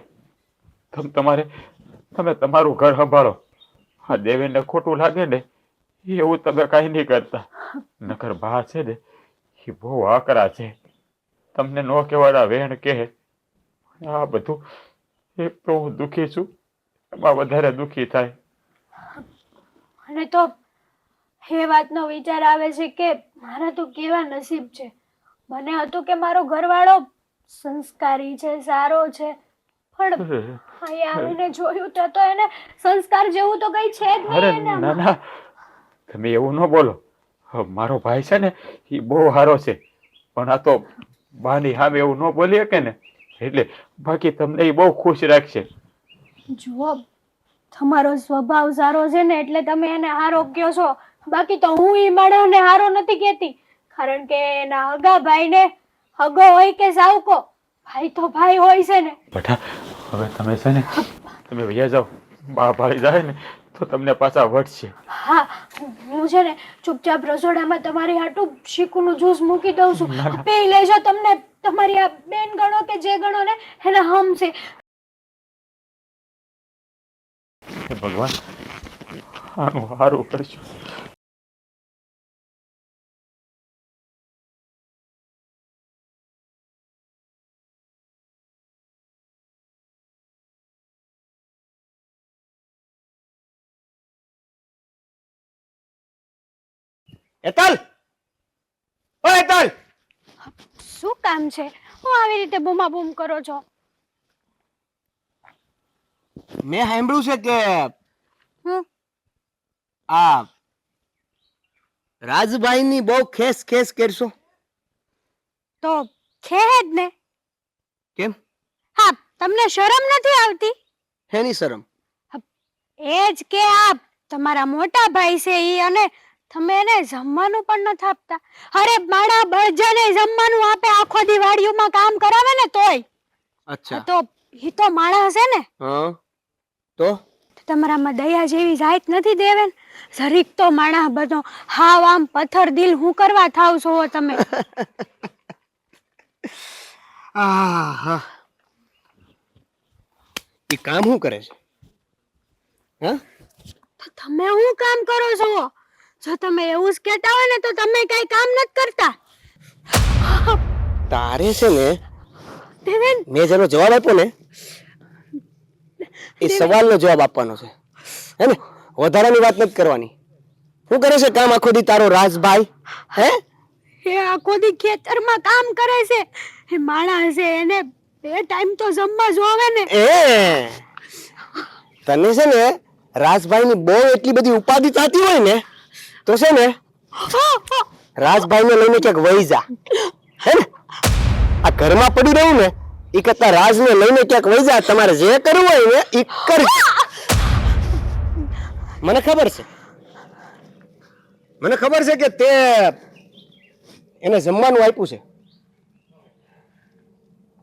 તમે તમારું ઘર સંભાળો. હા, દેવેનને ખોટું લાગે ને એવું તમે કાંઈ નહીં કરતા. નકર બા છે ને એ બહુ આકરા છે, તમને નો કહેવાના વેણ કહે. આ બધું એક તો હું દુઃખી છું, એમાં વધારે દુઃખી થાય. અને તો એ વાતનો વિચાર આવે છે કે મારા તો કેવા નસીબ છે. મને હતું કે મારો ઘરવાળો સંસ્કારી છે, સારો છે, પણ અહીંયા આવીને જોયું તો એને સંસ્કાર જેવું તો કઈ છે જ અરે નહીં. ના ના, તમે એવું ન બોલો. મારો ભાઈ છે ને એ બહુ સારો છે, પણ આ તો બાની સામે એવું ન બોલી શકે ને એટલે બાકી તમને એ બહુ ખુશ રાખશે. જુઓ તમારો સ્વભાવ સારો છે ને એટલે તમે એને હારો કહો છો, બાકી તો હું ઈ માણસને હારો નથી કહેતી. કારણ કે એના હગા ભાઈને હગો હોય કે સાવકો, ભાઈ તો ભાઈ હોય છે ને. બેટા હવે તમે છે ને તમે વૈયા જાઓ, બા ભાળી જાય ને તો તમને પાછા વટશે. હા, હું છે ને ચૂપચાપ રસોડામાં તમારી હાટું શીકુનું જ્યુસ મૂકી દઉં છું. પી લેજો, તમને તમારી આ બેન ગણો કે જે ગણો ને એને હમ છે. હે ભગવાન, આનું સારું કરજો. હેતલ, ઓ હેતલ, શું કામ છે? હું આવી રીતે બૂમા બૂમ કરો છો? મેં સાંભળ્યું છે કે હમ, આ રાજભાઈની બહુ ખેસ ખેસ કરશો. તો ખેજ ને. કેમ? હા, તમને શરમ નથી આવતી? હેની શરમ? એ જ કે આ તમારા મોટા ભાઈ છે ઈ, અને તમે એને જમવાનું પણ નથી આપતા. અરે મારા બળજાને જમવાનું આપે, આખો દી વાડીઓમાં કામ કરાવે ને તોય. અચ્છા. તો ઈ તો માણસ છે ને. હા તો તમારામાં દયા જેવી જાત નથી દેવેન? જરીક તો માણસ બધો હાવ આમ પથ્થર દિલ હું કરવા થાવ છો તમે? આહા, ઈ કામ શું કરે છે? હા, તો તમે શું કામ કરો છો? જો તમે એવું જ કહેતા હોય ને તો તમે કઈ કામ નથી કરતા. તારે છે ને દેવેન, મેં જેનો જવાબ આપ્યો ને એ સવાલનો જવાબ આપવાનો છે, હે ને? વધારાની વાત નથી કરવાની. શું કરે છે કામ આખો દી તારો રાજભાઈ? હે, એ આખો દી ખેતરમાં કામ કરે છે. એ માણસ છે, એને બે ટાઈમ તો જમવા જોવે ને. એ તને છે ને રાજભાઈની બહુ એટલી બધી ઉપાધિ થતી હોય ને તો છે ને રાજભાઈને લઈને ક્યાંક વહી જા, હે ને? આ ઘરમાં પડી રહ્યું ને એ કરતા રાજને લઈને ક્યાંક વહી જા. તમારે જે કરવું હોય ને એ કરી. મને ખબર છે કે તે એને જમવાનું આપ્યું છે.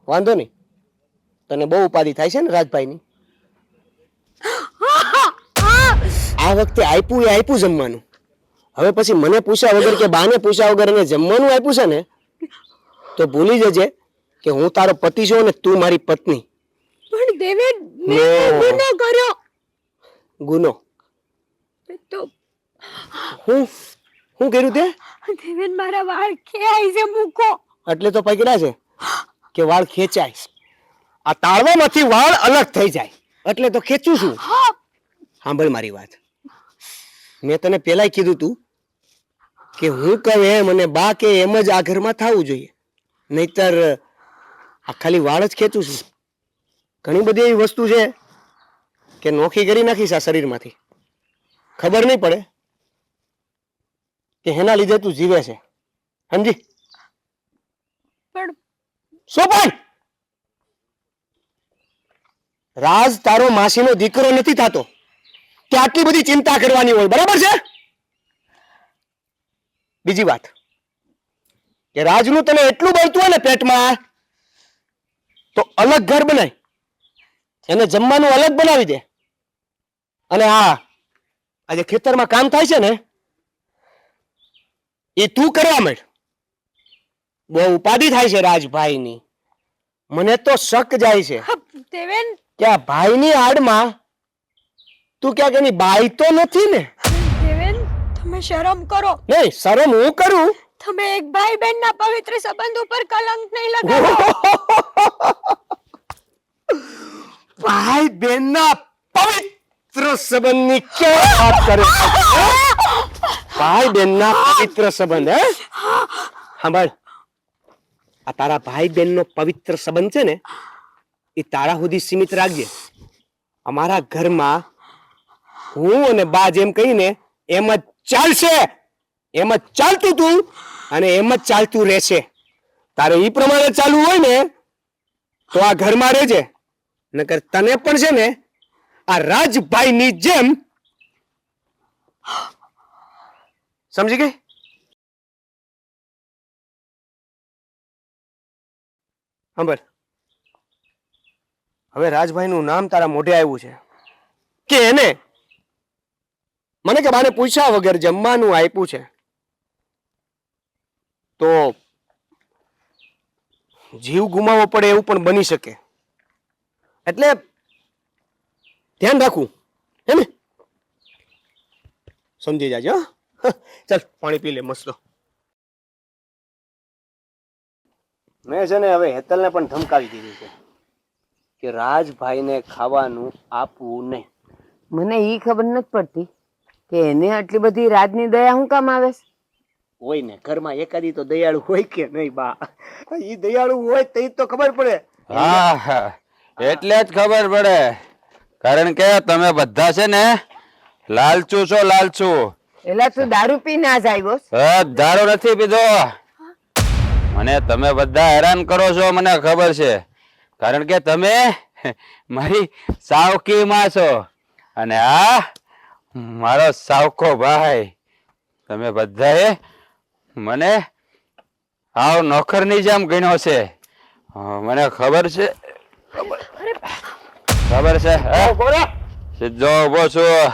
વાંધો નહીં, તને બહુ ઉપાધિ થાય છે ને રાજભાઈની. આ વખતે આપ્યું એ આપ્યું જમવાનું. હવે પછી મને પૂછ્યા વગર કે બાને પૂછ્યા વગર એને જમવાનું આપ્યું છે ને તો ભૂલી જજે કે હું તારો પતિ છું ને તું મારી પત્ની. પણ દેવેન, મેં નો. ગુનો કર્યો ગુનો? તો હું કર્યું તે? દેવેન, મારા વાળ ખેંચાઈ છે, મૂકો. એટલે તો પકડ્યા છે કે વાળ ખેંચાય. આ તાળવામાંથી વાળ અલગ થઈ જાય એટલે તો ખેંચું છું. સાંભળ મારી વાત. મેં તને પેલા કીધું તું કે હું કહું એમ અને બા કે એમ જ આ ઘરમાં થવું જોઈએ, નહીતર આ ખાલી વાળ જ ખેંચું છું. ઘણી બધી એવી વસ્તુ છે કે નોખી કરી નાખીશ આ શરીરમાંથી, ખબર નહીં પડે કે એના લીધે તું જીવે છે, સમજી? પણ શું પણ? રાજ તારો માસીનો દીકરો નથી થતો કે આટલી બધી ચિંતા કરવાની હોય, બરાબર છે? બીજી વાત કે રાજનું તને એટલું બળતું હોય ને પેટમાં તો અલગ ઘર બનાય, એને જમવાનું અલગ બનાવી દે. અને હા, આજે ખેતરમાં કામ થાય છે ને એ તું કરવા માંડ. બહુ ઉપાધિ થાય છે રાજભાઈની. મને તો શક જાય છે દેવેન, કે આ ભાઈની આડમાં તું ક્યાંક એની બાઈ તો નથી ને? દેવેન, તમે શરમ કરો. નહીં, શરમ હું કરું? તમે એક ભાઈ બહેનના પવિત્ર સંબંધ ઉપર કલંક નહીં લગાવો. ભાઈ બહેનના પવિત્ર સંબંધની ક્યાં વાત કરે છે? ભાઈ બહેનના પવિત્ર સંબંધ? હે, સાંભળ, આ તારા ભાઈ બહેનનો પવિત્ર સંબંધ છે ને એ તારા સુધી સીમિત રાખજે. અમારા ઘરમાં હું અને બા જેમ કહીને એમ જ ચાલશે, એમ જ ચાલતું તું અને એમ જ ચાલતું રહેશે. તારે ઈ પ્રમાણે ચાલુ હોય ને તો આ ઘરમાં રહેજે, નકર તને પણ છે ને આ રાજભાઈની જેમ સમજી ગઈ? સાંભળ, હવે રાજભાઈનું નામ તારા મોઢે આવ્યું છે કે એને મને કે બાને પૂછ્યા વગર જમવાનું આપ્યું છે, તો જીવ ગુમાવવો પડે એવું પણ બની શકે, એટલે ધ્યાન રાખવું હે ને? સમજી જાજો. ચાલ પાણી પી લે મસ્ત. મેં છે ને હવે હેતલને પણ ધમકાવી દીધી છે કે રાજભાઈને ખાવાનું આપવું નહીં. મને ઈ ખબર નથી પડતી કે એને આટલી બધી રાજની દયા શું કામ આવે છે? હોય ને ઘરમાં એકાદી તો દયાળુ હોય કે નહીં બા? ઈ દયાળુ હોય તો તો ખબર પડે. હા, એટલે જ ખબર પડે, કારણ કે તમે બધા છે ને લાલચુ છો, લાલચુ. એલા તું દારૂ પીને આજ આવ્યો છે? દારૂ નથી પીધો. મને તમે બધા હેરાન કરો છો, મને ખબર છે, કારણ કે તમે મારી સાવકી માં છો અને આ મારો સાવકો ભાઈ. તમે બધાએ મને આવ નોકરની જેમ ગણ્યો છે. મને ખબર છે, ખબર છે. સીધો ઉભો છું,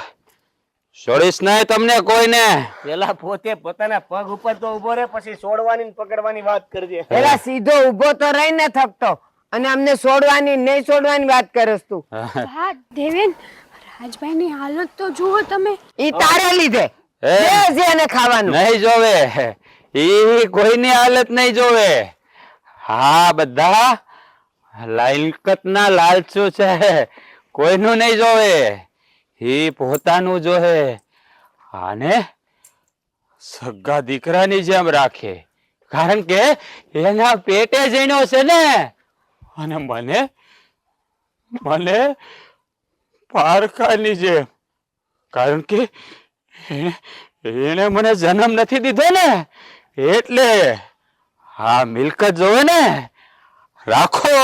છોડીશ નહીં તમને કોઈને. પેલા પોતે પોતાના પગ ઉપર તો ઉભો રહે, પછી છોડવાની ને પકડવાની વાત કરજે. એલા સીધો ઊભો તો રહીને થકતો અને અમને છોડવાની નહીં છોડવાની વાત કરસ તું. હા દેવેન, રાજભાઈની હાલત તો જુઓ તમે. ઈ તારે લીધે જે એને ખાવાનું નહીં જોવે, ઈ કોઈની હાલત નહીં જોવે. હા, બધા લાયકતના લાલચુ છે, કોઈનું નહીં જોવે, ઈ પોતાનું જોવે. આને સગા દીકરાની જેમ રાખે, કારણ કે એના પેટે જણ્યો છે ને. અને મને પારકાની જેમ, કારણ કે એને મને જન્મ નથી દીધો ને, એટલે હા મિલકત જોવે ને, રાખો,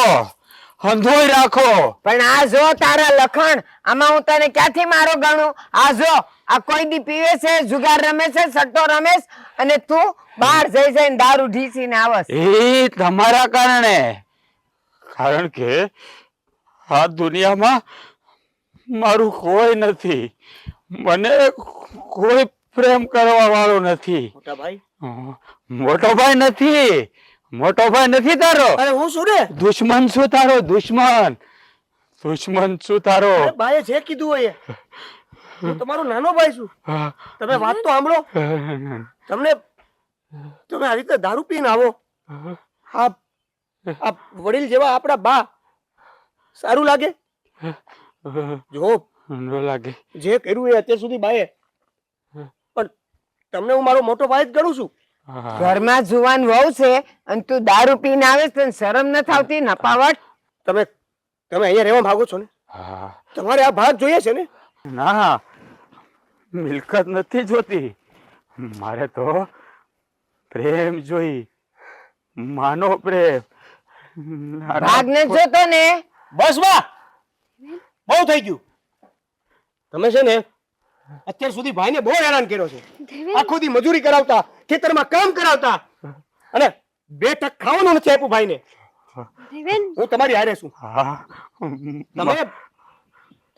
અંધોય રાખો. પણ આ જો તારા લખણ, આમાં હું તને ક્યાંથી મારો ગણું? આ જો આ કોઈ દી પીવે છે, જુગાર રમે છે, સટ્ટો રમે છે, અને તું બહાર જઈ જઈને દારૂ ઢીસીને આવસ. એ તમારા કારણે, કારણ કે આ દુનિયામાં મારું કોઈ નથી, મને કોઈ પ્રેમ કરવા વાળો નથી. મોટા ભાઈ, મોટો ભાઈ નથી, મોટો ભાઈ નથી તારો. અરે હું શું રે? દુશ્મન છું તારો, દુશ્મન. દુશ્મન છું તારો. અરે બાએ જે કીધું હોય એ. હું તમારો નાનો ભાઈ છું. તમે વાત તો સાંભળો. તમે આ રીતે દારૂ પીને આવો, આ વડીલ જેવા આપણા બા સારું લાગે? જો ન લાગે. જે કર્યું એ અત્યાર સુધી બાએ, પણ તમને હું મારો મોટો ભાઈ જ ગણું છું. ઘરમાં જુવાન વહુ છે અને તું દારૂ પીને આવે છે, શરમ ન થાવતી? નપાવટ. તમે અહીંયા રહેવા માંગો છો ને? તમારે આ ભાગ જોઈએ છે ને? ના, મિલકત નથી જોતી, મારે તો પ્રેમ જોઈ, માનો પ્રેમ. ભાગ ને જોતો ને? બસ બા, બહુ થઈ ગયું. તમે છે ને અત્યાર સુધી ભાઈને બહુ હેરાન કર્યો છે. આખો દી મજૂરી કરાવતા, ખેતરમાં કામ કરાવતા, અને 2 ટક ખાવાનું નથી આપ્યું ભાઈને. હું તમારી હારે છું.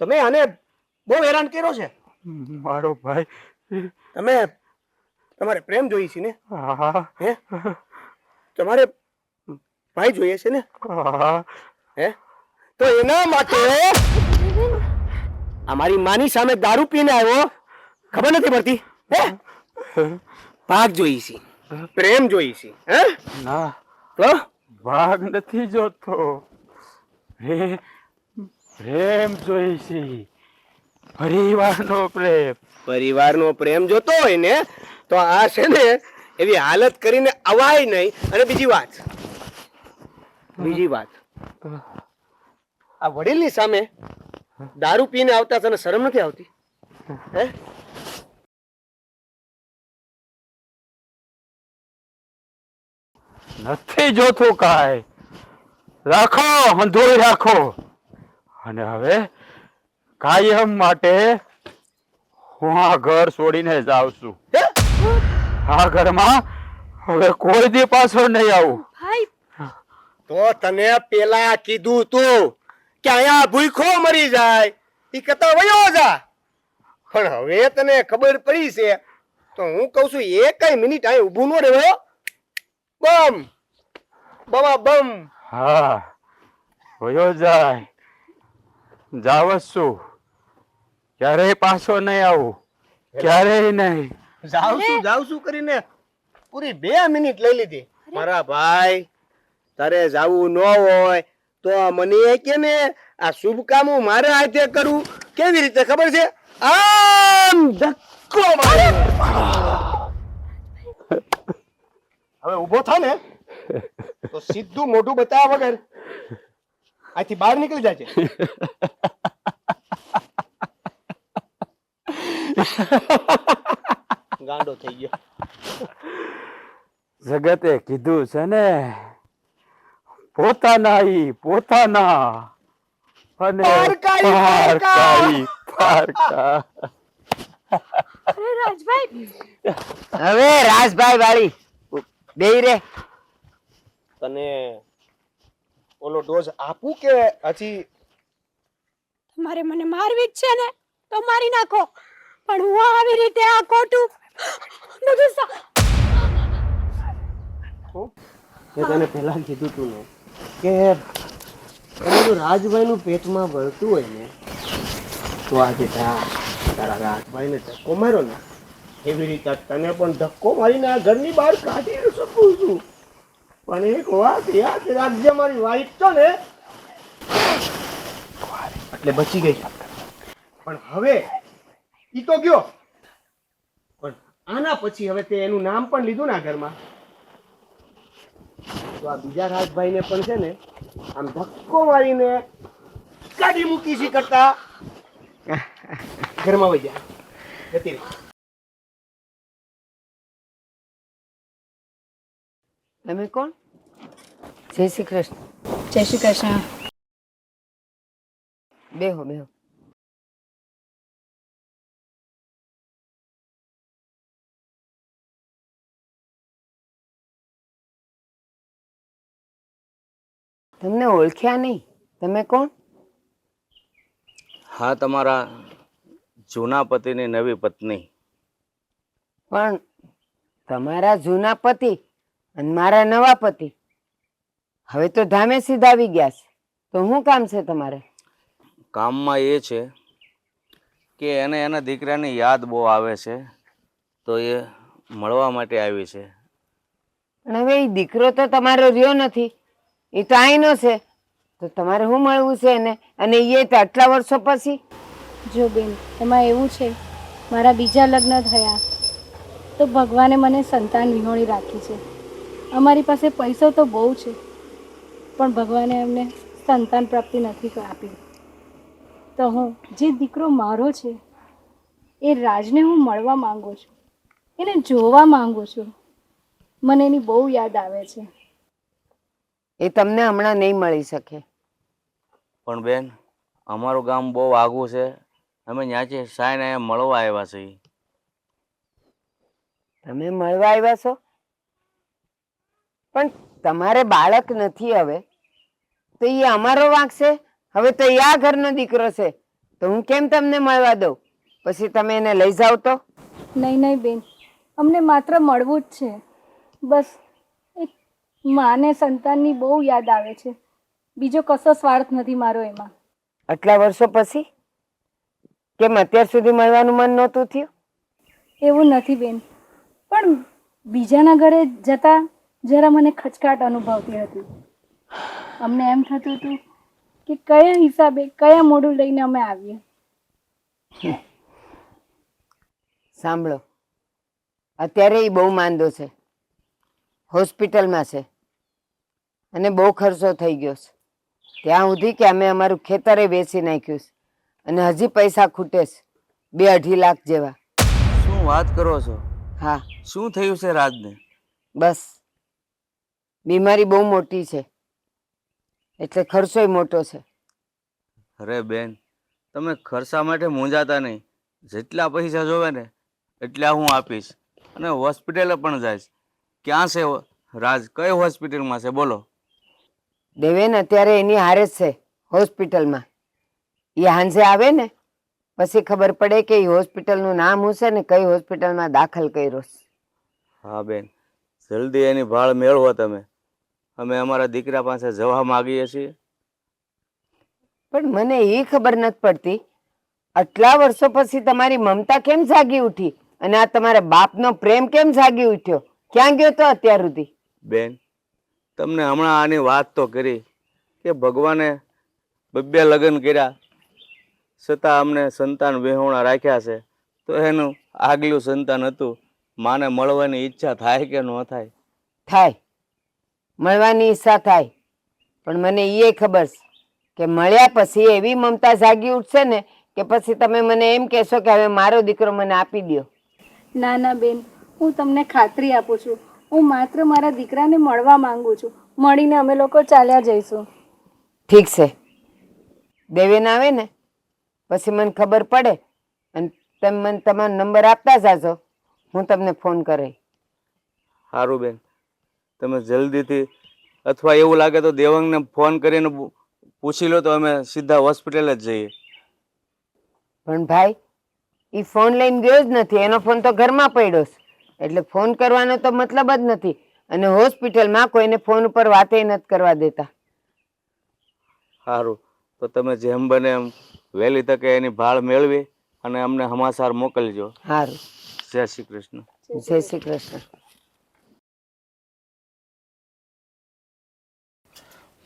તમે આને બહુ હેરાન કર્યો છે. મારો ભાઈ. તમારે પ્રેમ જોઈએ છે ને? હે? તમારે ભાઈ જોઈએ છે ને? હે? તો એના માટે આ મારી માની સામે દારૂ પીને આવ્યો, ખબર નથી પડતી? હે? ભાગ જોઈ છે, પ્રેમ જોઈ છે. હે? ના, તો ભાગ નથી જોતો, પ્રેમ જોઈ છે, પરિવારનો પ્રેમ. પરિવારનો પ્રેમ જોતો હોય ને તો આ છે ને એવી હાલત કરીને અવાય નહીં. અને બીજી વાત, આ વડીલની સામે દારૂ પીને આવતા તને શરમ નથી આવતી? હે? નથી જોતું કાંઈ. રાખો, હંધોઈ રાખો. અને હવે કાયમ માટે હું આ ઘર છોડીને જાઉં છું. આ ઘરમાં હવે કોઈ દી પાછો નહીં આવું. ભાઈ તો તને પેલા કીધું તું કે અહીંયા ભૂખો મરી જાય ઈ કતા વયો જા. પણ હવે તને ખબર પડી છે તો હું કહું છું એકય મિનિટ અહીં ઊભું ન રહેવો. બમ બમા બમ. હા, વયો જાય. જાવ જ છું. ક્યારેય પાછો નહીં આવું, ક્યારેય નહીં. જાવ શું કરીને પૂરી 2 મિનિટ લઈ લીધી. મારા ભાઈ તારે જાવું ન હોય તો મને કે ને આ શુભ કામ હું મારા હાથે કરું. કેવી રીતે ખબર છે? આમ ધક્કો મારે. હવે ઊભો થા ને તો સીધું મોઢું બતાવ્યા વગર અહીંથી બહાર નીકળી જાય છે. ગાંડો થઈ ગયો. જગતે કીધું છે ને, પોતાના ઈ પોતાના અને પારકાઈ પારકા. અરે રાજભાઈ હવે રાજભાઈ વાળી બેહી રે. તને ઓલો ડોઝ આપું કે હજી? તમારે મને મારવી જ છે ને તો મારી નાખો, પણ હું આવી રીતે આ ખોટું બધું મેં તને પહેલા કીધું તું ને કે બધું રાજભાઈનું પેટમાં ભરતું હોય ને તો આજે તારા રાજભાઈને ધક્કો માર્યો ને એવી રીતે તને પણ ધક્કો મારીને આ ઘરની બહાર કાઢી શકું છું. પણ એક વાત યાદ રાખજે, મારી વાઈફ તો ને એટલે બચી ગઈ. પણ હવે ઈ તો ગયો, પણ આના પછી હવે તે એનું નામ પણ લીધું ને આ ઘરમાં તો આ બીજા રાજભાઈને પણ છે ને આમ ધક્કો મારીને કાઢી મૂકી છે કરતા ઘરમાં વહી જાય જતી રહી. તમે કોણ? જય શ્રી કૃષ્ણ. જય શ્રી કૃષ્ણ. બેહો બેહો. તમને ઓળખ્યા નહીં. તમે કોણ? હા, તમારા જૂના પતિની નવી પત્ની. પણ તમારા જૂના પતિ અને મારા નવા પતિ હવે તો ધામે સીધા આવી ગયા છે. તો શું કામ છે તમારે? કામમાં એ છે કે એને એના દીકરાની યાદ બહુ આવે છે તો એ મળવા માટે આવી છે. પણ હવે એ દીકરો તો તમારો રહ્યો નથી, એ તો આઈનો છે. તો તમારે શું મળવું છે એને? અને એ તો આટલા વર્ષો પછી? જો બેન, એમાં એવું છે, મારા બીજા લગ્ન થયા તો ભગવાને મને સંતાન વિહોણી રાખી છે. અમારી પાસે પૈસો તો બહુ છે, પણ ભગવાને અમને સંતાન પ્રાપ્તિ નથી આપી. તો હું જે દીકરો મારો છે એ રાજને હું મળવા માંગુ છું, એને જોવા માંગુ છું. મને એની બહુ યાદ આવે છે. એ તમને હમણાં નહીં મળી શકે. પણ બેન, અમારું ગામ બહુ આઘું છે, અમે ત્યાંથી સાઈને અહીંયા મળવા આવ્યા છીએ. તમે મળવા આવ્યા છો, પણ તમારે બાળક નથી હવે, તો એ અમારો વાંક છે? હવે તો એ આ ઘરનો દીકરો છે, તો હું કેમ તમને મળવા દઉં? પછી તમે એને લઈ જાઓ તો? નહીં નહીં બેન, અમને માત્ર મળવું જ છે. બસ એક માને સંતાનની બહુ યાદ આવે છે, બીજો કશો સ્વાર્થ નથી મારો એમાં. આટલા વર્ષો પછી કેમ અત્યાર સુધી મળવાનું મન નહોતું થયું? એવું નથી બેન, પણ બીજાના ઘરે જતા જરા મને ખચકાટ અનુભવતી હતી. અમને એમ થતું હતું કે કયા હિસાબે કયા મોઢું લઈને અમે આવીએ. સાંભળો, અત્યારે એ બહુ માંદો છે, હોસ્પિટલમાં છે, અને બહુ ખર્ચો થઈ ગયો છે. ત્યાં સુધી કે અમે અમારું ખેતરે વેચી નાખ્યું છે, અને હજી પૈસા ખૂટે છે, 2-2.5 લાખ જેવા. શું વાત કરો છો? હા, શું થયું છે રાજને? બસ બીમારી બહુ મોટી છે એટલે ખર્ચોય મોટો છે. અરે બેન, તમે ખર્ચા માટે મૂંઝાતા નહીં. જેટલા પૈસા જોવે ને એટલા હું આપીશ. અને હોસ્પિટલે પણ જઈશ. ક્યાં છે રાજ? કઈ હોસ્પિટલમાં છે બોલો? દેવેન અત્યારે એની હારે જ છે હોસ્પિટલમાં. એ હાંજે આવે ને પછી ખબર પડે કે એ હોસ્પિટલનું નામ શું છે ને કઈ હોસ્પિટલમાં દાખલ કર્યો છે. હા બેન, જલ્દી એની ભાળ મેળવો તમે. અમે અમારા દીકરા પાસે જવા માગીએ છીએ. પણ મને એ ખબર નથી પડતી આટલા વર્ષો પછી તમારી મમતા કેમ જાગી ઉઠી અને આ તમારા બાપનો પ્રેમ કેમ જાગી ઉઠ્યો? ક્યાં ગયો તો અત્યાર સુધી? બેન, તમને હમણાં આની વાત તો કરી કે ભગવાને બબ્બે લગ્ન કર્યા છતાં અમને સંતાન વિહોણા રાખ્યા છે. તો એનું આગલું સંતાન હતું. માને મળવાની ઈચ્છા થાય કે ન થાય? થાય, મળવાની ઈચ્છા થાય. પણ મને એ ખબર છે કે મળ્યા પછી એવી મમતા જાગી ઉઠશે ને કે પછી તમે મને એમ કહેશો કે હવે મારો દીકરો મને આપી દો. ના ના બેન, હું તમને ખાતરી આપું છું, હું માત્ર મારા દીકરાને મળવા માંગુ છું. મળીને અમે લોકો ચાલ્યા જઈશું. ઠીક છે, દેવેન આવે ને પછી મને ખબર પડે અને તમે મને તમારો નંબર આપતા જાજો, હું તમને ફોન કરે. સારું બેન, તમે જલ્દીથી, અથવા એવું લાગે તો દેવંગને ફોન કરીને પૂછી લો તો અમે સીધા હોસ્પિટલ જ જઈએ. પણ ભાઈ એ ફોન લઈને ગયો જ નથી, એનો ફોન તો ઘરમાં પડ્યો છે. એટલે ફોન કરવાનો તો મતલબ જ નથી. અને હોસ્પિટલમાં કોઈને ફોન ઉપર વાતે નથી કરવા દેતા. સારું, તો તમે જેમ બને એમ વહેલી તકે એની ભાળ મેળવી અને અમને સમાચાર મોકલજો. સારું, જય શ્રી કૃષ્ણ. જય શ્રી કૃષ્ણ.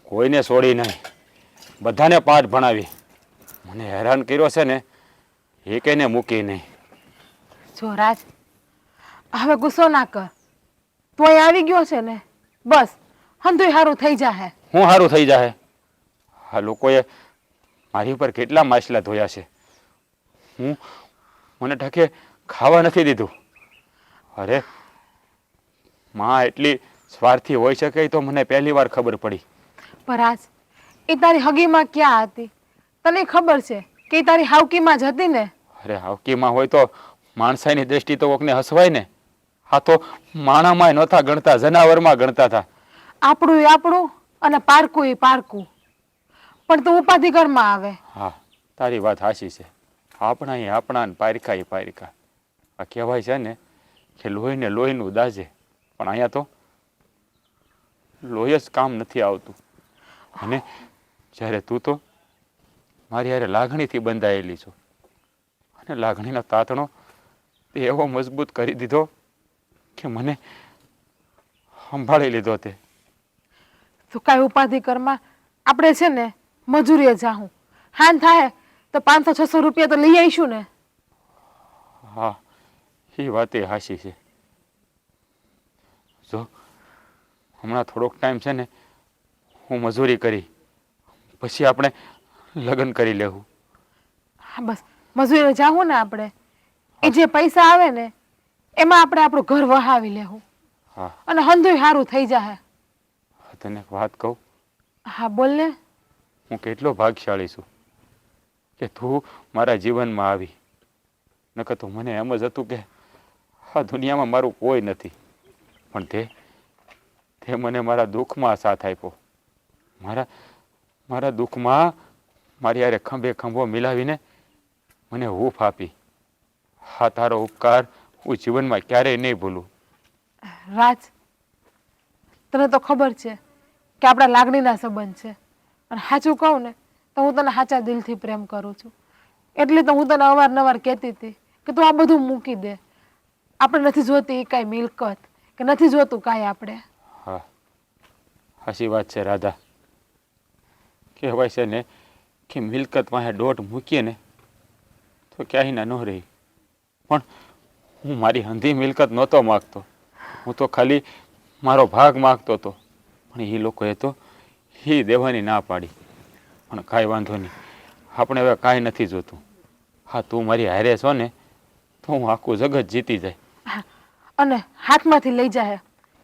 કોઈને છોડી નહીં, બધાને પાઠ ભણાવી. મને હેરાન કર્યો છે ને એ કઈને મૂકી નહીં. જો રાજ, હવે ગુસ્સો ના કર. તું અહીં આવી ગયો છે ને, બસ હંધુય સારું થઈ જાહે. હું સારું થઈ જાય? આ લોકોએ મારી ઉપર કેટલા માછલા ધોયા છે. મને ઢકે ખાવા નથી દીધું. અરે માં એટલી સ્વાર્થી હોઈ શકે તો મને પહેલી વાર ખબર પડી. પણ રાજ, એ તારી હગીમાં ક્યાં હતી? તને ખબર છે કે એ તારી હાવકીમાં જ હતી ને? અરે હાવકીમાં હોય તો માણસાઈની દ્રષ્ટિ તો કોકને હસવાય ને. આ તો માણામાં નહોતા ગણતા, જનાવરમાં ગણતા હતા. આપણું એ આપણું અને પારકું એ પારકું. પણ તું ઉપાધિ ઘરમાં આવે. હા, તારી વાત સાચી છે. આપણા એ આપણા ને પારકા એ પારકા. આ કહેવાય છે ને કે લોહીને લોહીનું દાજે, પણ અહીંયા તો લોહી જ કામ નથી આવતું. અને જ્યારે તું તો મારી હારે લાગણીથી બંધાયેલી છો અને લાગણીનો તાતણો તે એવો મજબૂત કરી દીધો કે મને સંભાળી લીધો. તે તું કાંઈ ઉપાધિ ઘરમાં આપણે છે ને મજૂરીએ જાઉં, હાન થાય તો 500-600 રૂપિયા તો લઈ આવીશું ને. હા, એ વાત એ હાચી છે. જો હમણાં થોડોક ટાઈમ છે ને હું મજૂરી કરી પછી આપણે લગ્ન કરી લેવું. હા બસ, મજૂરીએ જાઉં ને આપણે, એ જે પૈસા આવે ને એમાં આપણે આપણું ઘર વહાવી લેવું. હા, અને હંધુય સારું થઈ જાય. તને એક વાત કહું? હા બોલ ને. હું કેટલો ભાગ્યશાળી છું કે તું મારા જીવનમાં આવી. નકર તો મને એમ જ હતું કે આ દુનિયામાં મારું કોઈ નથી. પણ તે મને મારા દુઃખમાં સાથ આપ્યો. મારા દુઃખમાં મારી હારે ખંભે ખંભો મિલાવીને મને હૂંફ આપી. હા, તારો ઉપકાર હું જીવનમાં ક્યારેય નહીં ભૂલું. રાજ, તને તો ખબર છે કે આપણા લાગણીના સંબંધ છે. અને સાચું કહું ને તો હું તને સાચા દિલથી પ્રેમ કરું છું. એટલે તો હું તને અવારનવાર કહેતી હતી કે તું આ બધું મૂકી દે. આપણે નથી જોતી કાંઈ મિલકત, કે નથી જોતું કાંઈ આપણે. હા, સાચી વાત છે રાધા. કહેવાય છે ને કે મિલકત વાહે દોટ મૂકીએ ને તો ક્યાંય ના ન રહી. પણ હું મારી હંધી મિલકત નહોતો માગતો. હું તો ખાલી મારો ભાગ માગતો હતો. પણ એ લોકોએ તો એ દેવાની ના પાડી. પણ કાંઈ વાંધો નહીં, આપણે હવે કાંઈ નથી જોતું. હા, તું મારી હારે છો ને તો હું આખું જગત જીતી જાય. અને હાથમાંથી લઈ જાય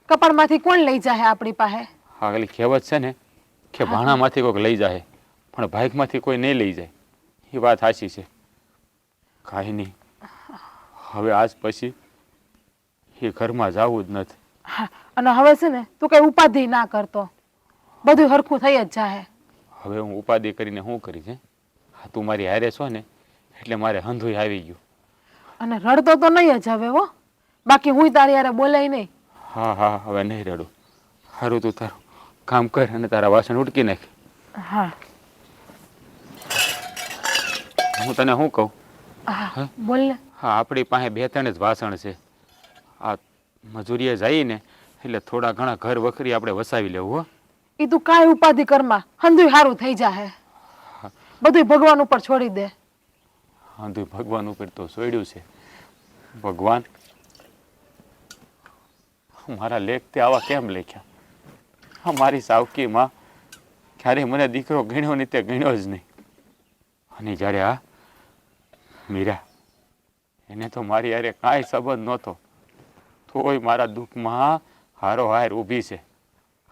કપાળમાંથી કોણ લઈ જાય આપણી પાસે? હા પેલી કહેવત છે ને કે ભાણામાંથી કોઈક લઈ જાય પણ ભાગમાંથી કોઈ નહીં લઈ જાય. એ વાત સાચી છે. કાંઈ નહીં, હવે આજ પછી એ ઘરમાં જવું જ નથી. હા, અને હવે છે ને તું કઈ ઉપાધિ ના કરતો, બધું હરખું થઈ જ જાય. હવે હું ઉપાધિ કરીને શું કરીશ? હા તું મારી હારે છો ને એટલે મારે હંધુય આવી ગયું. અને રડતો તો નહીં જ હવે હો, બાકી હું તારી યારે બોલાય નહીં. હા હા હવે નહીં રડું. સારું તું તારું કામ કર અને તારા વાસણ ઉટકી નાખ. હા હું તને શું કહું? હા બોલ ને. હા આપણી પાસે 2-3 જ વાસણ છે. આ મજૂરીએ જઈએ ને એટલે થોડા ઘણા ઘર વખરી આપણે વસાવી લેવું. હો એ તું કાંઈ ઉપાધિ કરમાં, હંધુય સારું થઈ જાય. બધું ભગવાન ઉપર છોડી દે. હંધુય ભગવાન ઉપર તો છોડ્યું છે. ભગવાન મારા લેખ તે આવા કેમ લેખ્યા? હા મારી સાવકીમાં ક્યારેય મને દીકરો ગણ્યો નહીં તે ગણ્યો જ નહીં. અને જ્યારે આ મીરા, એને તો મારી યારે કાંઈ સંબંધ નહોતો, તોય મારા દુઃખમાં હારો હાર ઊભી છે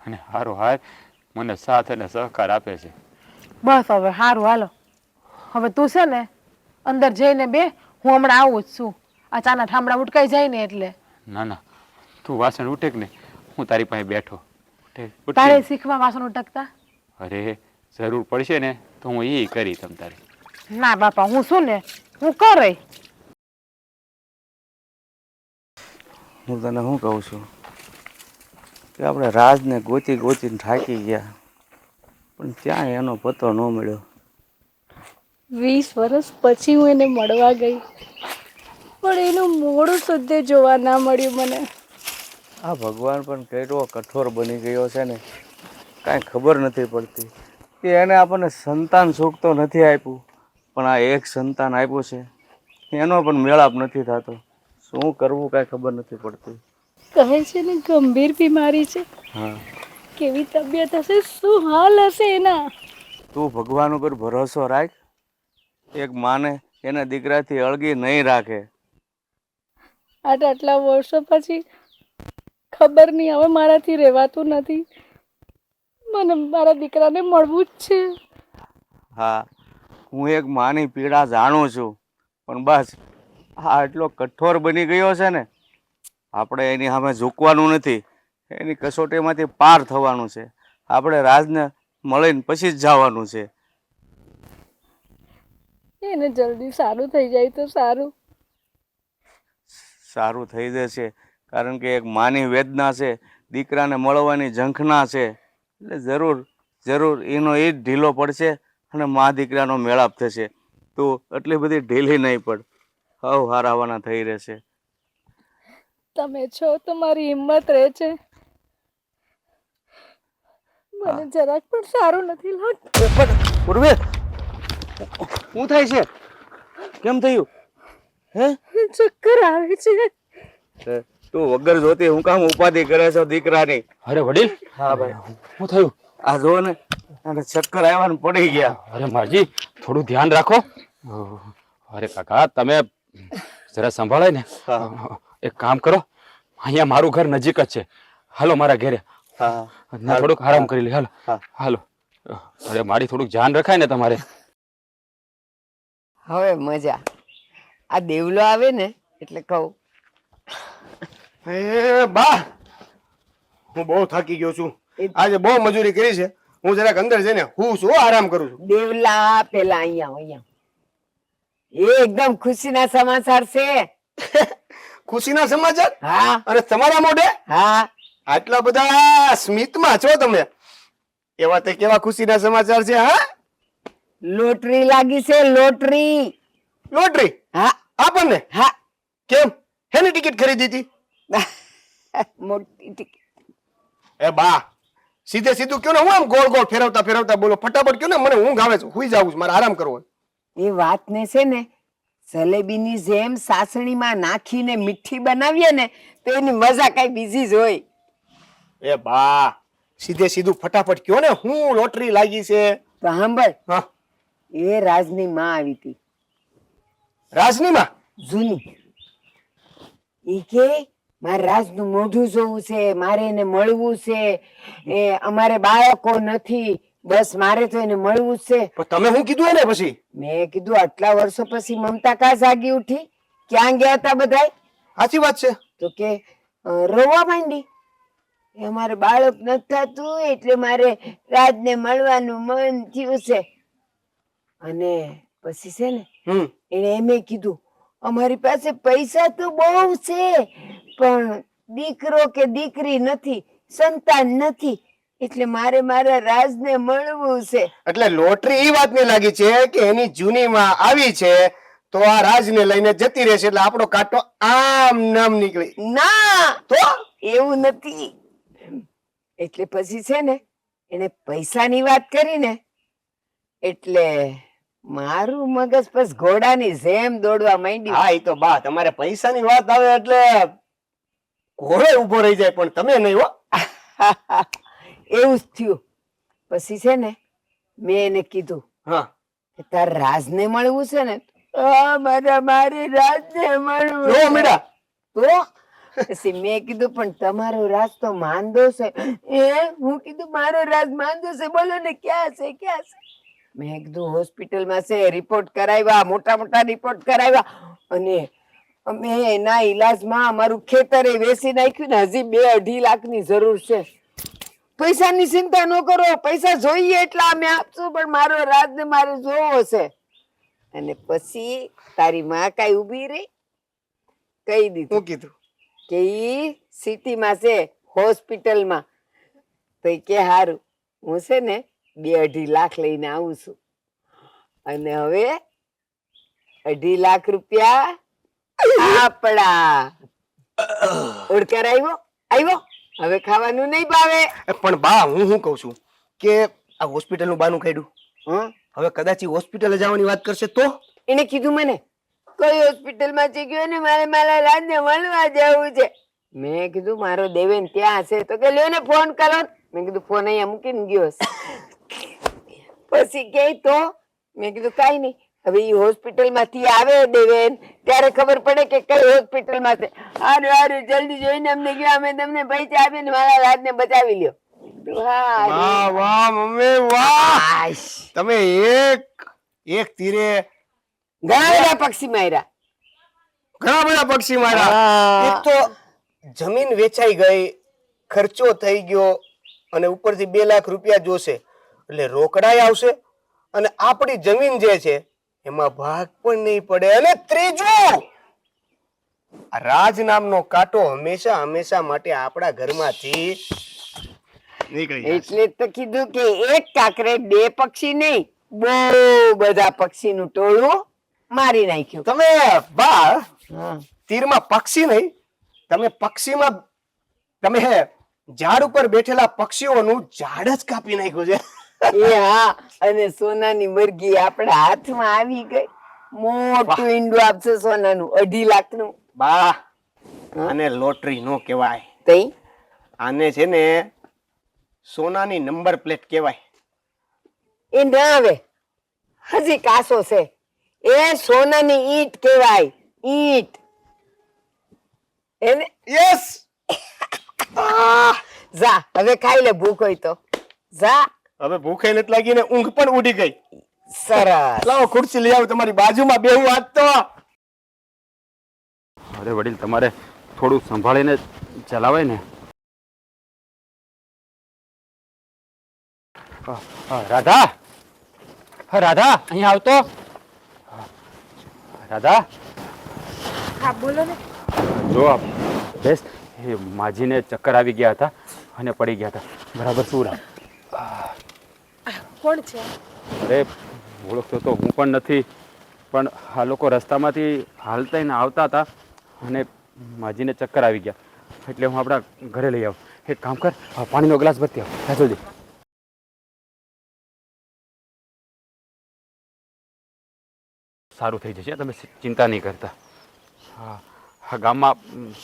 અને હારો હાર મને સાથ અને સહકાર આપે છે. બસ હવે સારું હાલો, હવે તું છે ને અંદર જઈને બે, હું હમણાં આવું જ છું. આ ચાના ઠામડા ઉટકાઈ જાય ને એટલે. ના ના તું વાસણ ઉટેક ને, હું તારી પાસે બેઠો. ઉઠ. તારે શીખવા વાસણ ઉટકતા? અરે જરૂર પડશે ને તો હું એ કરી તમ તારે. ના બાપા, હું શું ને હું કરે. હું તને શું કહું છું કે આપણે રાજને ગોતી ગોતીને થાકી ગયા, પણ ત્યાં એનો પતો ન મળ્યો. 20 વર્ષ પછી હું એને મળવા ગઈ, પણ એનું મોડું સુદ્ધે જોવા ના મળ્યું મને. આ ભગવાન પણ કેટલો કઠોર બની ગયો છે ને, કાંઈ ખબર નથી પડતી કે એને આપણને સંતાન સુખ તો નથી આપ્યું, પણ આ એક સંતાન આપ્યું છે એનો પણ મેળાપ નથી થતો. શું કરવું કાંઈ ખબર નથી પડતી. કહે છે ને ગંભીર બીમારી છે. હા, કેવી તબિયત હશે, શું હાલ હશે એના? તું ભગવાન ઉપર ભરોસો રાખ. એક માને એના દીકરાથી અળગી નહીં રાખે. આટલા વર્ષો પછી ખબર નહીં, હવે મારાથી રહેવાતું નથી. મને મારા દીકરાને મળવું જ છે. હા, હું એક માની પીડા જાણું છું, પણ બસ આ એટલો કઠોર બની ગયો છે ને, આપણે એની સામે ઝૂકવાનું નથી. એની કસોટીમાંથી પાર થવાનું છે. આપણે રાજને મળીને પછી જ જવાનું છે. એને જલ્દી સારું થઈ જાય તો સારું. સારું થઈ જશે, કારણ કે એક માની વેદના છે, દીકરાને મળવાની ઝંખના છે, એટલે જરૂર જરૂર એનો એ જ ઢીલો પડશે અને મા દીકરાનો મેળાપ થશે. તો એટલી બધી ઢીલી નહીં પડ, હવ હારાવાના થઈ રહેશે. તમે છો તો મારી હિંમત રહે છે. મને જરાક પણ સારું નથી લાગતું. પૂર્વે શું થાય છે? કેમ થયું? હે, ચક્કર આવે છે. તું વગર જોતી હું કામ ઉપાધિ કરે છો દીકરાની? અરે વડીલ, હા ભાઈ, શું થયું? આ જો ને, આને ચક્કર આવ્યા ને પડી ગયા. અરે મારજી થોડું ધ્યાન રાખો. અરે કાકા તમે જરા સંભાળાય ને. એક કામ કરો, અહીંયા મારું ઘર નજીક જ છે, હાલો મારા ઘરે. હા, ના થોડુંક આરામ કરી લે. હાલો હા. હાલો. અરે મારી થોડુંક ધ્યાન રખાય ને તમારે. હવે મજા. આ દેવલો આવે ને એટલે કહું, એ બા, હું બહુ થાકી ગયો છું. આજે બહુ મજૂરી કરી છે. હું જરાક અંદર જઈને હું શું આરામ કરું છું. દેવલા પેલા અહીંયા એ એકદમ ખુશીના સમાચાર છે. ખુશીના સમાચાર? હા અને તમારા મોઢે હા, આટલા બધા સ્મિતમાં છો તમે, એવા તે કેવા ખુશીના સમાચાર છે? હા, લોટરી લાગી છે, લોટરી. લોટરી? હા આપણને? હા, કેમ, હેની ટિકિટ ખરીદી હતી? મોટી ટિકિટ. એ બા, સીધે સીધું કયો ને, હું આમ ગોળ ગોળ ફેરવતા ફેરવતા બોલો, ફટાફટ કયો ને, મને ઊંઘ આવે છે, હુઈ જાવું છે, મારે આરામ કરવો છે. એ વાતને છે ને જલેબીની જેમ સાસણીમાં નાખીને મીઠી બનાવીએ ને તો એની મજા કઈ બીજી જ હોય. એ બા, સીધે સીધું ફટાફટ કયો ને, હું લોટરી લાગી છે. તો સાંભળ, હા, એ રાજની માં આવી હતી, રાજનીમાં? જૂની. એ કે મારે રાજનું મોઢું જોવું છે, મારે એને મળવું છે. એ અમારે બાળકો નથી, બસ મારે તો એને મળવું જ છે. પણ તમે શું કીધું એને પછી? મેં કીધું આટલા વર્ષો પછી મમતા કા જાગી ઉઠી? ક્યાં ગયા હતા બધાય? સાચી વાત છે. તો કે રોવા માંડી. એ અમારે બાળક નથી થતું એટલે મારે રાજને મળવાનું મન થયું છે. અને પછી છે ને એને એમે કીધું અમારી પાસે પૈસા તો બહુ છે પણ દીકરો કે દીકરી નથી, સંતાન નથી, એટલે મારે મારા રાજને મળવું છે. એટલે લોટરી ઈ વાતની લાગી છે કે એની જૂની માં આવી છે તો આ રાજને લઈને જતી રહેશે એટલે આપણો કાંટો આમ નામ નીકળી. ના, તો એવું નથી. એટલે પછી છે ને એને પૈસાની વાત કરી ને એટલે મારું મગજ બસ ઘોડાની જેમ દોડવા માંડ્યું. હા, ઈ તો બા તમારે પૈસાની વાત આવે એટલે ઘોડે ઉભો રહી જાય પણ તમે નહીં હો. એવું જ થયું. પછી છે ને મેં એને કીધું હા, કે તાર રાજને મળવું છે ને? મારે રાજને મળવું જો છે. મીરા તો પછી મેં કીધું પણ તમારો રાજ તો માંદો છે. હું કીધું મારો રાજ માંદો છે, બોલો ને ક્યાં છે, ક્યાં છે? મેં કીધું હોસ્પિટલમાં છે, રિપોર્ટ કરાવ્યા, મોટા મોટા રિપોર્ટ કરાવ્યા, અને અમે એના ઈલાજમાં અમારું ખેતરે વેચી નાખ્યું ને હજી 2-2.5 લાખની જરૂર છે. પૈસાની ચિંતા ન કરો, પૈસા જોઈએ એટલા અમે આપશું, પણ મારો રાજ ને મારે જોવો છે. અને પછી તારી માં કઈ ઉભી રહી, કહી દીધું શું કીધું? કે ઈ સિટીમાં છે, હોસ્પિટલમાં. તો ઈ કે હારું, હું છે ને 2-2.5 લાખ લઈને આવું છું. અને હવે 2.5 લાખ રૂપિયા આપડા. ઓળકાર આવ્યો? આવ્યો? હવે ખાવાનું નહીં ભાવે. પણ બા હું શું કઉ છું કે આ હોસ્પિટલ નું બાનું કાઢ્યું, હં? હવે કદાચ હોસ્પિટલ જવાની વાત કરશે તો? એને કીધું મને કઈ હોસ્પિટલમાં છે ગયો ને મારે મારા રાજને મળવા જવું છે. મેં કીધું મારો દેવેન ત્યાં છે. તો કે લ્યો ને ફોન કરો. મેં કીધું ફોન અહીંયા મૂકીને ગયો છે. પછી કે તો મેં કીધું કાઈ નહીં, હવે ઈ હોસ્પિટલ માંથી આવે દેવેન ત્યારે ખબર પડે કે કઈ હોસ્પિટલ માં છે. હારું હારું જલ્દી જોઈને અમને ગયો, અમે તમને પૈસા આપીને મારા રાજને બચાવી લ્યો. વાહ વાહ મમ્મી વાહ, તમે એક તીરે ઘણા બધા પક્ષી માર્યા. ઘણા બધા પક્ષી માર્યા. એક તો જમીન વેચાઈ ગઈ, ખર્ચો થઈ ગયો અને ઉપરથી 2 લાખ રૂપિયા જોશે એટલે રોકડાય આવશે અને આપણી જમીન જે છે એમાં ભાગ પણ નહીં પડે. અને ત્રીજું, આ રાજ નામનો કાંટો હંમેશા હંમેશા માટે આપણા ઘરમાંથી નીકળી જશે. એટલે તો કીધું કે એક કાંકરે 2 પક્ષી નહીં, બહુ બધા પક્ષીનું ટોળું મારી નાખ્યું. તમે બા હા. તીરમાં પક્ષી નહીં, તમે પક્ષીમાં તમે ઝાડ ઉપર બેઠેલા પક્ષીઓનું ઝાડ જ કાપી નાખ્યું છે. એ હા, અને સોનાની મરઘી આપણા હાથમાં આવી ગઈ. મોટું ઈંડું આપશે સોનાનું 2.5 લાખનું. બા આને લોટરી નો કહેવાય, તઈ આને છે ને સોનાની નંબર પ્લેટ કહેવાય. એ ના આવે, હજી કાસો છે. એ સોનાની ઈંટ કહેવાય, ઈંટ. એને યસ. જા હવે ખાઈ લે, ભૂખ હોય તો જા. હવે ભૂખે નથી લાગી ને ઊંઘ પણ ઉડી ગઈ. સરસ. લાવો ખુરશી લઈ આવો, તમારી બાજુમાં બેહું આજ તો. અરે વડીલ, તમારે થોડું સંભાળીને ચલાવાય ને. રાધા, રાધા અહીંયા આવતો. રાધા, હા બોલો ને. જો બેસ, એ માજીને ચક્કર આવી ગયા હતા અને પડી ગયા હતા. બરાબર શું રામ? કોણ છે? અરે ઓળખતો તો હું પણ નથી, પણ આ લોકો રસ્તામાંથી હાલતા ને આવતા હતા અને માજીને ચક્કર આવી ગયા એટલે હું આપણા ઘરે લઈ આવું. એક કામ કર, પાણીનો ગ્લાસ ભરતી આવ, ત્યાં સુધી. સારું થઈ જશે, તમે ચિંતા નહીં કરતા. હા હા, ગામમાં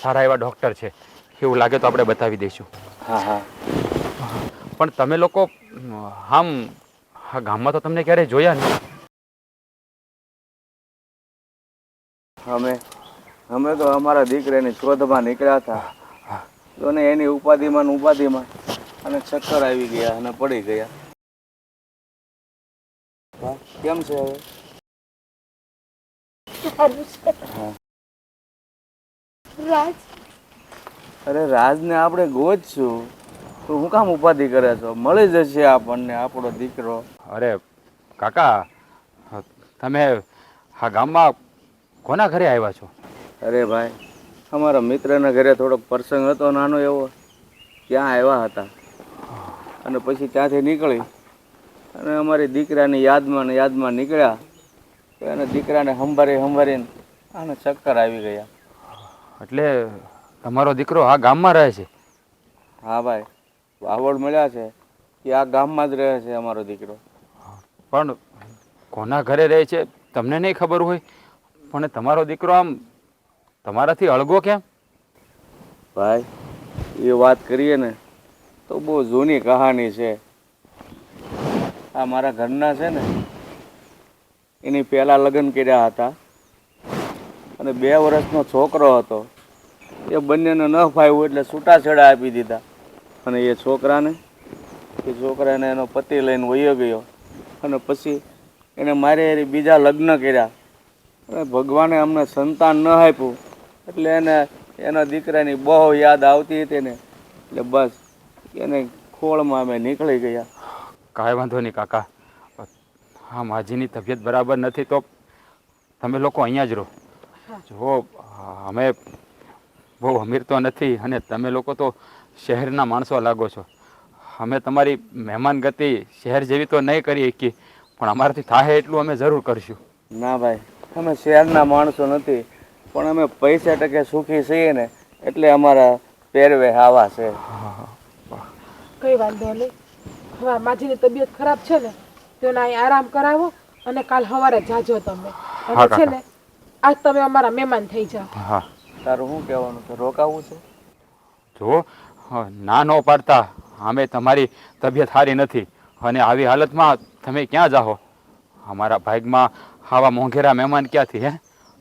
સારા એવા ડૉક્ટર છે, એવું લાગે તો આપણે બતાવી દઈશું. હા હા. પણ તમે લોકો આમ હા ગામમાં તો તમને ક્યારેય જોયા નહીં. અમે અમે તો અમારા દીકરાની શોધમાં નીકળ્યા હતા તો ને એની ઉપાધિમાં ને ઉપાધિમાં અને ચક્કર આવી ગયા અને પડી ગયા. હા, કેમ છે હવે? હા. રાજ, અરે રાજને આપણે ગોતશું તો હું કામ ઉપાધિ કરે છો? મળી જશે આપણને આપણો દીકરો. અરે કાકા, તમે આ ગામમાં કોના ઘરે આવ્યા છો? અરે ભાઈ, અમારા મિત્રના ઘરે થોડોક પ્રસંગ હતો નાનો એવો, ત્યાં આવ્યા હતા અને પછી ત્યાંથી નીકળી અને અમારી દીકરાની યાદમાં નીકળ્યા તો એને દીકરાને સંભાળીને આને ચક્કર આવી ગયા. એટલે તમારો દીકરો આ ગામમાં રહે છે? હા ભાઈ, વાવડ મળ્યા છે કે આ ગામમાં જ રહે છે અમારો દીકરો. પણ કોના ઘરે રહે છે તમને નહીં ખબર હોય, પણ તમારો દીકરો આમ તમારાથી અળગો કેમ? ભાઈ, એ વાત કરીએ ને તો બહુ જૂની કહાની છે. આ મારા ઘરના છે ને એની પહેલાં લગ્ન કર્યા હતા અને 2 વર્ષનો છોકરો હતો. એ બંનેને ન ફાવ્યું એટલે છૂટાછેડા આપી દીધા અને એ છોકરાને એનો પતિ લઈને વયો ગયો અને પછી એને મારે બીજા લગ્ન કર્યા અને ભગવાને અમને સંતાન ન આપ્યું એટલે એના દીકરાની બહુ યાદ આવતી હતી ને એટલે બસ એને ખોળમાં અમે નીકળી ગયા. કાંઈ વાંધો નહીં કાકા, હા માજીની તબિયત બરાબર નથી તો તમે લોકો અહીંયા જ રહો. જો અમે બહુ અમીર તો નથી અને તમે લોકો તો શહેરના માણસો લાગો છો. અમે તમારી મહેમાન ગતિ શહેર જેવી તો નહીં કરી શકીએ, પણ અમારાથી થાય એટલું અમે જરૂર કરશું. ના ભાઈ, અમે શહેરના માણસો નથી પણ અમે પૈસા ટકે સુખી છીએ ને એટલે અમારા પહેરવે આવા છે. કઈ વાંધો નહીં. હવે માજીની તબિયત ખરાબ છે ને તો એને અહીં આરામ કરાવો અને કાલ સવારે જાજો તમે. હા, અને છે ને આજ તમે અમારા મહેમાન થઈ જાઓ. હા, તારું શું કહેવાનું છે? રોકાવું છે? જો ના ન પાડતા, અમે તમારી તબિયત સારી નથી અને આવી હાલતમાં તમે ક્યાં જાઓ? અમારા ભાગમાં આવા મોંઘેરા મહેમાન ક્યાંથી હે?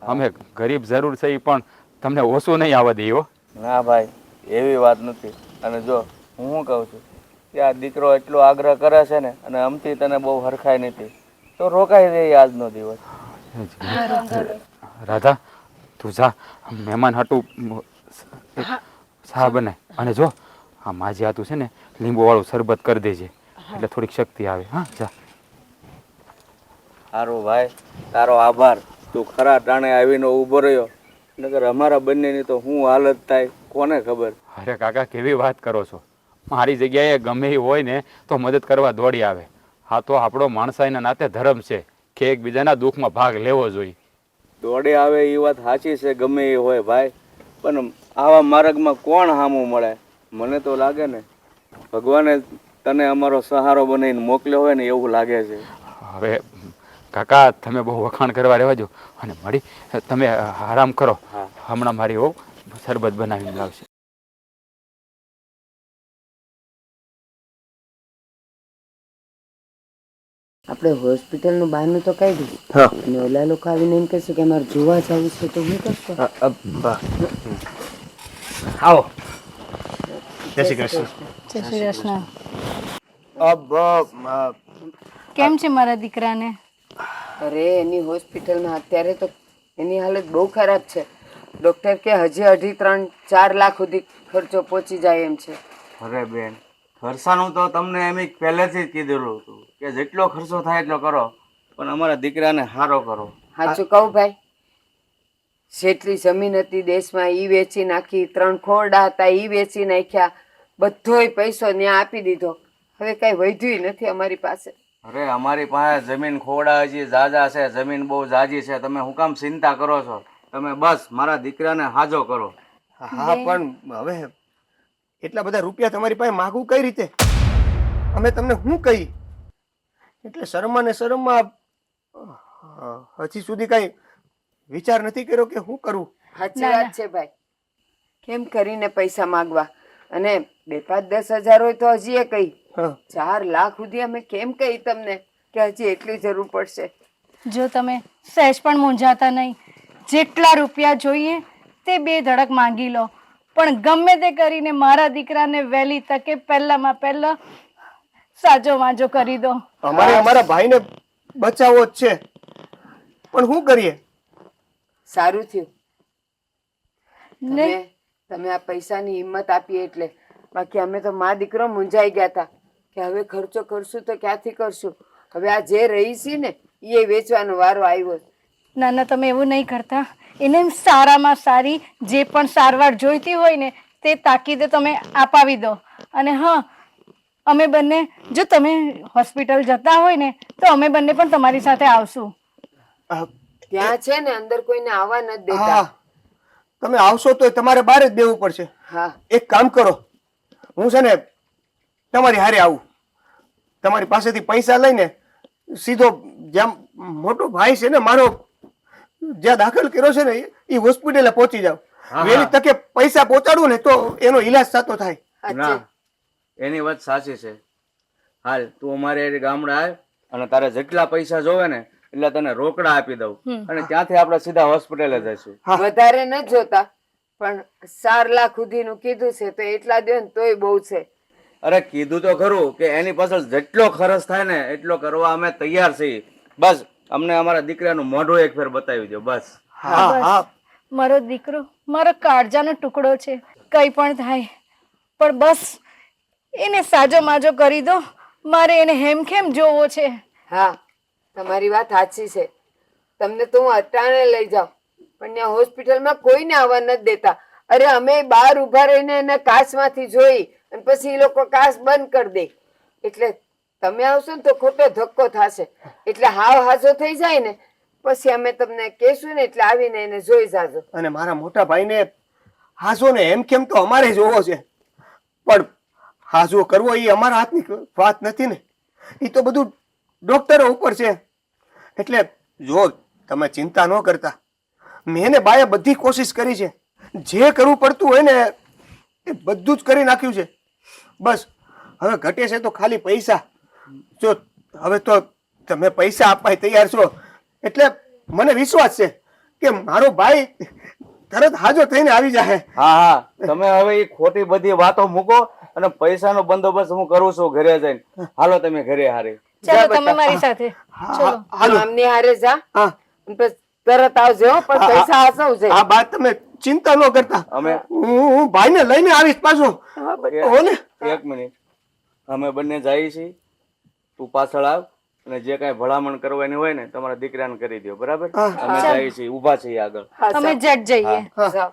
અમે ગરીબ જરૂર છે એ પણ તમને ઓછું નહીં આવવા દઈએ હો. ના ભાઈ, એવી વાત નથી. અને જો હું શું કહું છું કે આ દીકરો એટલો આગ્રહ કરે છે ને અને અમથી તને બહુ હરખાઈ નથી તો રોકાઈ દઈએ આજનો દિવસ. રાધા, તું જા, મહેમાન હાટું ચા બને અને જો આ માજી હાટું છે ને લીંબુવાળું શરબત કરી દેજે એટલે થોડીક શક્તિ આવે. હા, જા. સારું ભાઈ, તારો આભાર. તું ખરા ટાણે આવીને ઊભો રહ્યો, નકર અમારા બંનેની તો શું હાલત થાય કોને ખબર. અરે કાકા, કેવી વાત કરો છો? મારી જગ્યાએ ગમે એ હોય ને તો મદદ કરવા દોડી આવે. હા, તો આપણો માણસાઈના નાતે ધર્મ છે કે એકબીજાના દુઃખમાં ભાગ લેવો જોઈએ. દોડે આવે એ વાત સાચી છે, ગમે એ હોય ભાઈ, પણ આવા માર્ગમાં કોણ હામું મળે? મને તો લાગે ને ભગવાને તને અમારો સહારો બનાવીને મોકલ્યો હોય ને એવું લાગે છે. હવે કાકા, તમે બહુ વખાણ કરવા રહેવા દો અને મળી તમે આરામ કરો. હમણાં મારી વહુ શરબત બનાવીને લાવશે. આપણે હોસ્પિટલનું બહારનું તો કાઢ્યું અને ઓલા લોકો આવીને એમ કહેશે કે અમારે જોવા જવું છે તો હું કરશો? આવો. જય શ્રી કૃષ્ણ. જય શ્રી કૃષ્ણ. કેમ છે મારા દીકરાને? અરે એની હોસ્પિટલમાં અત્યારે તો એની હાલત બહુ ખરાબ છે. ડૉક્ટર કે હજી 2.5-3-4 લાખ સુધી ખર્ચો પહોંચી જાય એમ છે. અરે બેન, ખર્ચાનું તો તમને એમ પહેલેથી જ કીધેલું હતું કે જેટલો ખર્ચો થાય એટલો કરો પણ અમારા દીકરાને સારો કરો. સાચું કહું ભાઈ, જેટલી જમીન હતી દેશમાં ઈ વેચી નાખી, 3 ખોરડા હતા ઈ વેચી નાખ્યા, બધોય પૈસો ત્યાં આપી દીધો. હવે કઈ વધ્યું નથી અમારી પાસે. અરે અમારી પાસે જમીન ખોડા હજી જાજા છે, જમીન બહુ જાજી છે. તમે શું કામ ચિંતા કરો છો? તમે બસ મારા દીકરાને હાજો કરો. હા, પણ હવે એટલા બધા રૂપિયા તમારી પાસે માગું કઈ રીતે? અમે તમને શું કહી? એટલે શરમમાં ને શરમમાં હજી સુધી કઈ વિચાર નથી કર્યો કે શું કરું? સાચી વાત છે ભાઈ. કેમ કરીને પૈસા માંગવા? અને 2-5-10 હજાર હોય તો હજી એ કઈ, 4 લાખ સુધી અમે કેમ કહી તમને કે હજી એટલી જરૂર પડશે? જો તમે સહેજ પણ મૂંઝાતા નહીં, જેટલા રૂપિયા જોઈએ તે 2 ધડક માંગી લો, પણ ગમે તે કરીને મારા દીકરાને વહેલી તકે પહેલામાં પહેલા સાજો વાજો કરી દો. અમારે અમારા ભાઈને બચાવવો જ છે, પણ શું કરીએ? સારું થયું ને તમે આ પૈસાની હિંમત આપી એટલે, બાકી અમે તો મા દીકરો મૂંઝાઈ ગયા હતા કે હવે ખર્ચો કરશું તો ક્યાંથી કરશું. હવે આ જે રહી છે ને એ વેચવાનો વારો આવ્યો. ના ના, તમે એવું નહીં કરતા. એને સારામાં સારી જે પણ સારવાર જોઈતી હોય ને તે તાકીદે તમે અપાવી દો. અને હા, અમે બંને, જો તમે હોસ્પિટલ જતા હોય ને તો અમે બંને પણ તમારી સાથે આવશું. ત્યાં છે ને અંદર કોઈને આવવા નથી દેતા. હા, તમે આવશો તો તમારે બહાર જ દેવું પડશે. હા, એક કામ કરો, હું છે ને તમારી હારે આવું, તમારી પાસેથી પૈસા લઈને સીધો જ્યાં મોટો ભાઈ છે ને મારો, જ્યાં દાખલ કર્યો છે ને એ હોસ્પિટલે પહોંચી જાવ. વહેલી તકે પૈસા પહોંચાડું ને તો એનો ઈલાજ થતો થાય. ના, એની વાત સાચી છે. હાલ તું અમારે ગામડે આવ અને તારે જેટલા પૈસા જોવે ને એટલે તને રોકડા આપી દઉં, અને ત્યાંથી આપણે સીધા હોસ્પિટલે જઈશું. વધારે ન જોતા, પણ 4 લાખ સુધીનું કીધું છે તો એટલા દો ને તોય બહુ છે. અરે કીધું તો ખરું કે એની પાછળ જેટલો ખર્ચ થાય ને એટલો કરવા અમે તૈયાર છીએ. બસ અમને અમારા દીકરાનું મોઢું એક ફેર બતાવી દો બસ. બસ, મારો દીકરો મારો કાળજાનો ટુકડો છે. કંઈ પણ થાય પણ બસ એને સાજો માજો કરી દો. મારે એને હેમખેમ જોવો છે. હા, તમારી વાત સાચી છે. તમને તો હું અટાણે લઈ જાઉં, પણ ત્યાં હોસ્પિટલમાં કોઈને આવવા નથી દેતા. અરે અમે બહાર ઉભા રહીને એને કાચમાંથી જોઈ અને પછી એ લોકો કાચ બંધ કરી દે. એટલે તમે આવશો ને તો ખોટો ધક્કો થશે. એટલે હાવ હાજો થઈ જાય ને પછી અમે તમને કહેશું ને એટલે આવીને એને જોઈ જાજો. અને મારા મોટા ભાઈને હાજો ને એમ કેમ તો અમારે જોવો છે, પણ હાજો કરવો એ અમારા હાથની વાત નથી ને. એ તો બધું ડોક્ટરો ઉપર છે. એટલે જો તમે ચિંતા ન કરતા, મેં એને બાએ બધી કોશિશ કરી છે. જે કરવું પડતું હોય ને એ બધું જ કરી નાખ્યું છે. બસ હવે ઘટે છે તો ખાલી પૈસા. જો હવે તો તમે પૈસા આપવા તૈયાર છો એટલે મને વિશ્વાસ છે કે મારો ભાઈ તરત હાજો થઈને આવી જાય. હા હા, તમે હવે એ ખોટી બધી વાતો મૂકો અને પૈસાનો બંદોબસ્ત હું કરું છું ઘરે જઈને. હાલો તમે ઘરે હારે. ચાલો તમે મારી સાથે. ચલો હાલો આમની હારે જા, હા પછી તરત આવજો હો, પણ પૈસા હાસવજે. આ વાત તમે ચિંતા ન કરતા. અમે હું ભાઈને લઈને આવીશ પાછો. હો ને? એક મિનિટ, અમે બંને જઈએ છીએ. તું પાછળ આવ અને જે કાંઈ ભલામણ કરવાની હોય ને તમારા દીકરાને કરી દો. બરાબર? અમે જઈએ છીએ, ઊભા છીએ આગળ. અમે જટ જઈએ. જાઓ.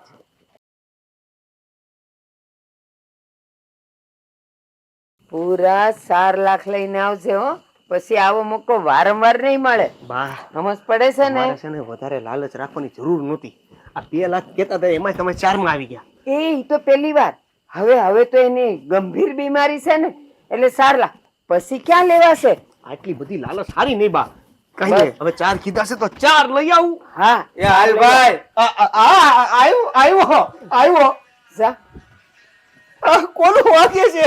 પૂરા 4 લાખ લઈને આવજે હો, પછી આવો મોકો વારંવાર નહીં મળે. બા, સમજ પડે છે ને? મારે છે ને વધારે લાલચ રાખવાની જરૂર નહોતી. આ 2 લાખ કહેતા હતા એમાં તમે 4 માં આવી ગયા. એ તો પહેલી વાર. હવે તો એની ગંભીર બીમારી છે ને એટલે 4 લાખ પછી ક્યાં લેવાશે? આટલી બધી લાલચ સારી નહીં બા. કઈ નહીં, હવે 4 કીધા છે તો 4 લઈ આવું. હા, એ હાલ ભાઈ. આવ્યો. જા. કોનું વાગે છે?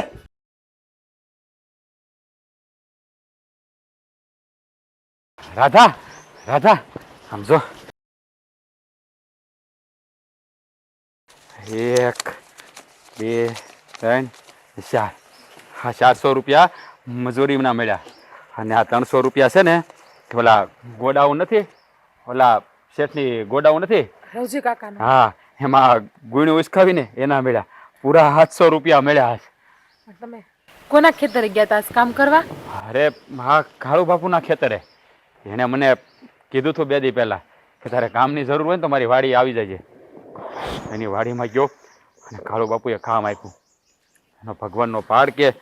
રાધા, રાધા, સમજો. 1 2 3 4. હા, 400 રૂપિયા મજૂરીના મળ્યા. અને આ 300 રૂપિયા છે ને ઓલા ગોડાઉન નથી, ઓલા શેઠની ગોડાઉન નથી, રવજી કાકાનો. હા, એમાં ગુણ્યું ઉસકાવીને એના મળ્યા. પૂરા 700 રૂપિયા મળ્યા. તમે કોના ખેતરે ગયા હતા કામ કરવા? અરે હા, કાળુ બાપુના ખેતરે. એણે મને કીધું હતું 2 દી પહેલા કે તારે કામની જરૂર હોય ને તો મારી વાડી આવી જાય. એની વાડીમાં ગયો અને કાળુ બાપુએ કામ આપ્યું. એનો ભગવાનનો પાડ કે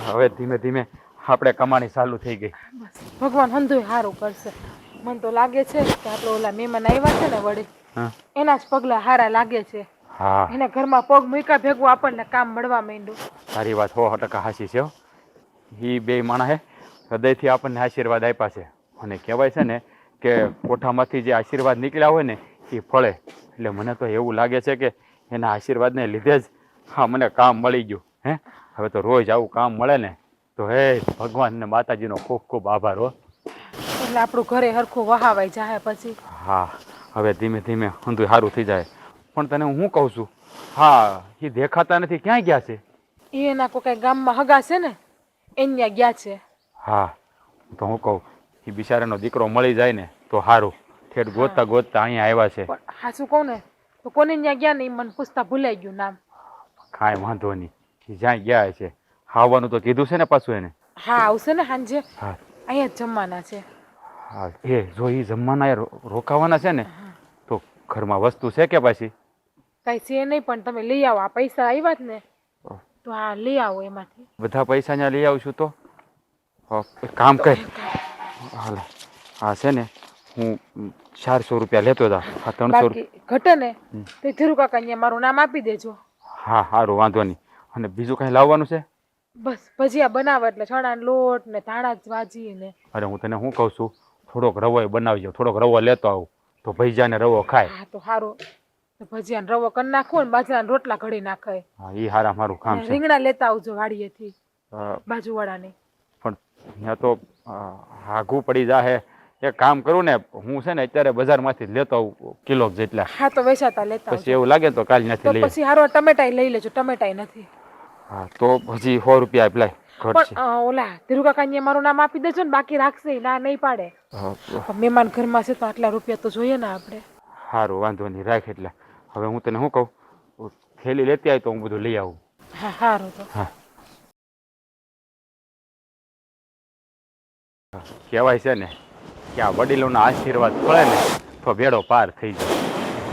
હવે ધીમે ધીમે આપણે કમાણી ચાલુ થઈ ગઈ. બસ ભગવાન હંધુય સારું કરશે. મને તો લાગે છે કે આપણે ઓલા મહેમાન આવ્યા છે ને વળી હા એના જ પગલા હારા લાગે છે. હા, એને ઘરમાં પગ મૂક્યા ભેગું આપણને કામ મળવા માંડ્યું. તારી વાત 100% હાચી છે. એ 2 માણસે હૃદયથી આપણને આશીર્વાદ આપ્યા છે. અને કહેવાય છે ને કે કોઠામાંથી જે આશીર્વાદ નીકળ્યા હોય ને એ ફળે. એટલે મને તો એવું લાગે છે કે એના આશીર્વાદને લીધે જ હા મને કામ મળી ગયું. હવે તો રોજ આવું કામ મળે ને તો હે ભગવાન ને માતાજીનો ખૂબ ખૂબ આભાર હો. એટલે આપણું ઘરે હરખું વહાવાઈ જાય પછી. હા, હવે ધીમે ધીમે ઊંધું સારું થઈ જાય. પણ તને હું કહું છું, હા એ દેખાતા નથી, ક્યાંય ગયા છે? એ એના કોઈ કઈ ગામમાં હગા છે ને એન્યા ગયા છે. હા તો હું કહું, એ બિચારાનો દીકરો મળી જાય ને તો સારું. ઠેઠ ગોતતા ગોતતા અહીંયા આવ્યા છે. પણ હા શું કહું ને, તો કોને ત્યાં ગયા ને એ મને પૂછતા ભૂલાઈ ગયું નામ. કાંઈ વાંધો નહીં, એ જ્યાં ગયા છે. આવવાનું તો કીધું છે ને પાછું એને? હા આવશે ને સાંજે, હા અહીંયા જ જમવાના છે. હા એ જો એ જમવાના રોકાવાના છે ને તો ઘરમાં વસ્તુ છે કે પાછી? કઈ છે નહીં, પણ તમે લઈ આવો. આ પૈસા આવ્યા જ ને તો હા લઈ આવો એમાંથી. બધા પૈસા ત્યાં લઈ આવશું તો એક કામ કર, હાલ હા છે ને હું 400 રૂપિયા લેતો હતા. હા 300. બાકી ઘટે ને તો ધીરુ કાકા અહીંયા મારું નામ આપી દેજો. હા સારું વાંધો નહીં. અને બીજું કાંઈ લાવવાનું છે? બસ ભજીયા બનાવે એટલે ચણાનો લોટ ને ધાણા ભાજી ને. અરે હું તને શું કહું છું, થોડોક રવો બનાવજો, થોડોક રવો લેતો આવું તો ભૈજાને રવો ખાય. હા તો સારું, ભજીયાનો રવો કરી નાખો ને બાજરાના રોટલા ઘડી નાખાય. હા એ હારા મારું કામ છે. રીંગણા લેતા આવજો વાડીએથી અ, બાજુવાળાની. પણ ત્યાં તો આઘું પડી જાહે. એક કામ કરું ને, હું છે ને અત્યારે બજારમાંથી જ લેતો આવું કિલો જેટલા. હા તો વેચાતા લેતા પછી આવજો. એવું લાગે તો કાલ નથી તો લઈએ. પછી હારો ટમેટાઈ લઈ લેજો, ટમેટાઈ નથી. હા તો હજી 100 રૂપિયા આપલાય ઘટશે. પણ ઓલા ધીરુ કાકા અહીંયા મારું નામ આપી દેજો ને, બાકી રાખશે ઈ, ના નહીં પાડે. પણ મહેમાન ઘરમાં છે તો આટલા રૂપિયા તો જોઈએ ને આપણે. સારું વાંધો નહીં, રાખ. એટલે હવે હું તને શું કહું, થેલી લેતી આવી તો હું બધું લઈ આવું. હા સારું તો. કહેવાય છે ને કે આ વડીલોના આશીર્વાદ પડે ને તો બેડો પાર થઈ જાય.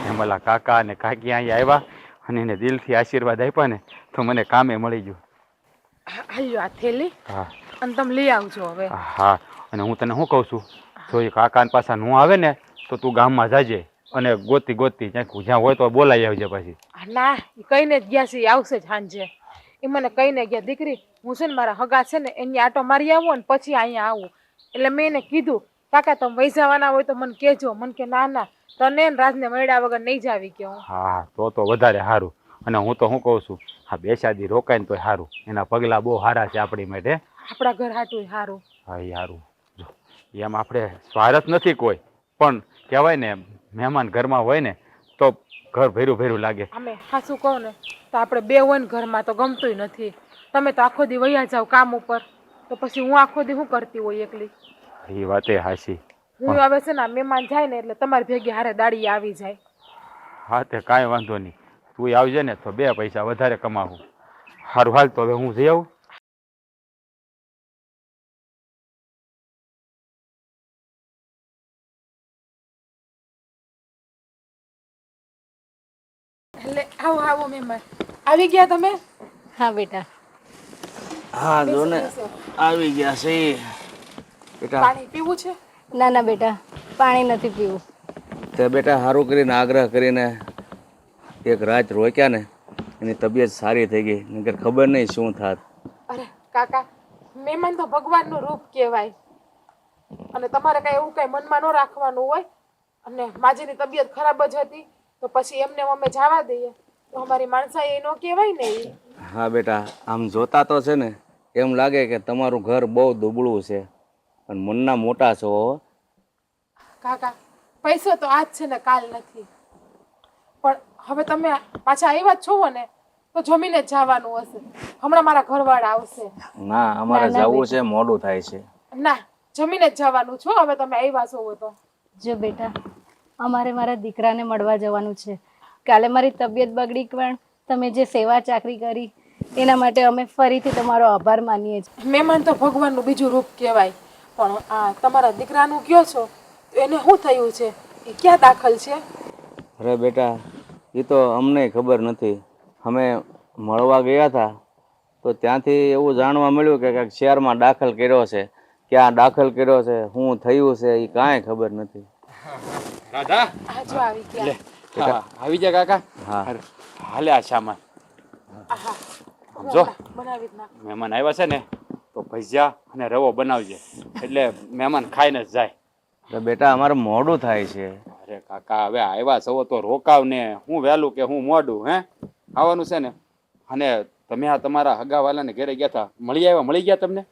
હેમલા કાકા અને કાકી અહીંયા આવ્યા અને એને દિલથી આશીર્વાદ આપ્યા ને તો મને કામે મળી ગયું. હાલ્યો આ થેલી હા અને તમે લઈ આવજો હવે. હા અને હું તને શું કહું છું, જો એ કાકા પાછા ન આવે ને તો તું ગામમાં જાજે અને ગોતી ગોતી જ્યાં હોય તો બોલાવી આવજે પછી. ના એ કઈને જ ગયા છે, એ આવશે જ સાંજે. એ મને કઈને ગયા, દીકરી હું છે ને મારા હગા છે ને એની આટો મારી આવું ને પછી અહીંયા આવું. એટલે મેં એને કીધું કાકા તમે વહી જવાના હોય તો મને કહેજો. મને કે ના ના તને ને રાજને મળ્યા વગર નહીં જાવી કે હું. હા તો વધારે સારું. અને હું તો શું કહું છું, હા 2 શાદી રોકાય ને તો સારું. એના પગલાં બહુ સારા છે આપણી માટે. આપણા ઘર હાટું સારું. હા એ સારું. જો એમ આપણે સ્વાર્થ નથી કોઈ, પણ કહેવાય ને મહેમાન ઘરમાં હોય ને તો ઘર ભેરું ભેરું લાગે. અમે સાચું કહું ને તો આપણે બે હોય ને ઘરમાં તો ગમતું નથી. તમે તો આખો દી વયા જાવ કામ ઉપર, તો પછી હું આખો દી શું કરતી હોય એકલી? એ વાતે હાચી. હું આવે છે ને મહેમાન જાય ને એટલે તમારી ભેગી હારે દાડી આવી જાય. હા તે કાંઈ વાંધો નહીં, તું આવજે ને તો 2 પૈસા વધારે કમાવું. સારું હાલ તો હવે હું જઈ આવું. એટલે આવો આવો મહેમાન આવી ગયા તમે? હા બેટા. હા જો ને આવી ગયા છે બેટા. પાણી પીવું છે? ના ના બેટા, પાણી નથી પીવું. તે બેટા સારું કરીને આગ્રહ કરીને એક રાત રોક્યા ને એની તબિયત સારી થઈ ગઈ, નકર ખબર નહીં શું થાત. અરે કાકા, મહેમાન તો ભગવાનનું રૂપ કહેવાય. અને તમારે કઈ એવું કઈ મનમાં ન રાખવાનું હોય. અને માજીની તબિયત ખરાબ જ હતી તો પછી એમને અમે જવા દઈએ તો અમારી માણસાઈ ન કહેવાય ને ઈ. હા બેટા, આમ જોતા તો છે ને એમ લાગે કે તમારું ઘર બહુ દુબળું છે પણ મનના મોટા છો હો. કાકા પૈસો તો આજ છે ને કાલ નથી. પણ હવે તમે પાછા આવ્યા જ છો ને તો જમીને જ જવાનું હશે. હમણાં મારા ઘરવાળા આવશે. ના અમારે જવું છે, મોડું થાય છે. ના જમીને જ જવાનું છો હવે તમે આવ્યા છો તો. જો બેટા, અમારે મારા દીકરાને મળવા જવાનું છે. કાલે મારી તબિયત બગડી પણ તમે જે સેવા ચાકરી કરી એના માટે અમે ફરીથી તમારો આભાર માનીએ છીએ. મહેમાન તો ભગવાનનું બીજું રૂપ કહેવાય. પણ આ તમારા દીકરાનું કયો છો તો એને શું થયું છે? એ ક્યાં દાખલ છે? અરે બેટા, એ તો અમને ખબર નથી. અમે મળવા ગયા હતા તો ત્યાંથી એવું જાણવા મળ્યું કે કંઈક શહેરમાં દાખલ કર્યો છે. ક્યાં દાખલ કર્યો છે, શું થયું છે એ કાંઈ ખબર નથી. રાધા આ જો આવી ગયા. હા આવી જા કાકા. હા હાલે આ સામાન આહા જો બનાવી જ નાખ. મહેમાન આવ્યા છે ને તો ભજીયા અને રવો બનાવજે એટલે મહેમાન ખાઈને જ જાય. તો બેટા અમારે મોડું થાય છે. અરે કાકા હવે આવ્યા છો તો રોકાવ ને, હું વહેલું કે હું મોડું? હે આવવાનું છે ને. અને તમે આ તમારા હગાવાલાને ઘરે ગયા હતા, મળી ગયા તમને?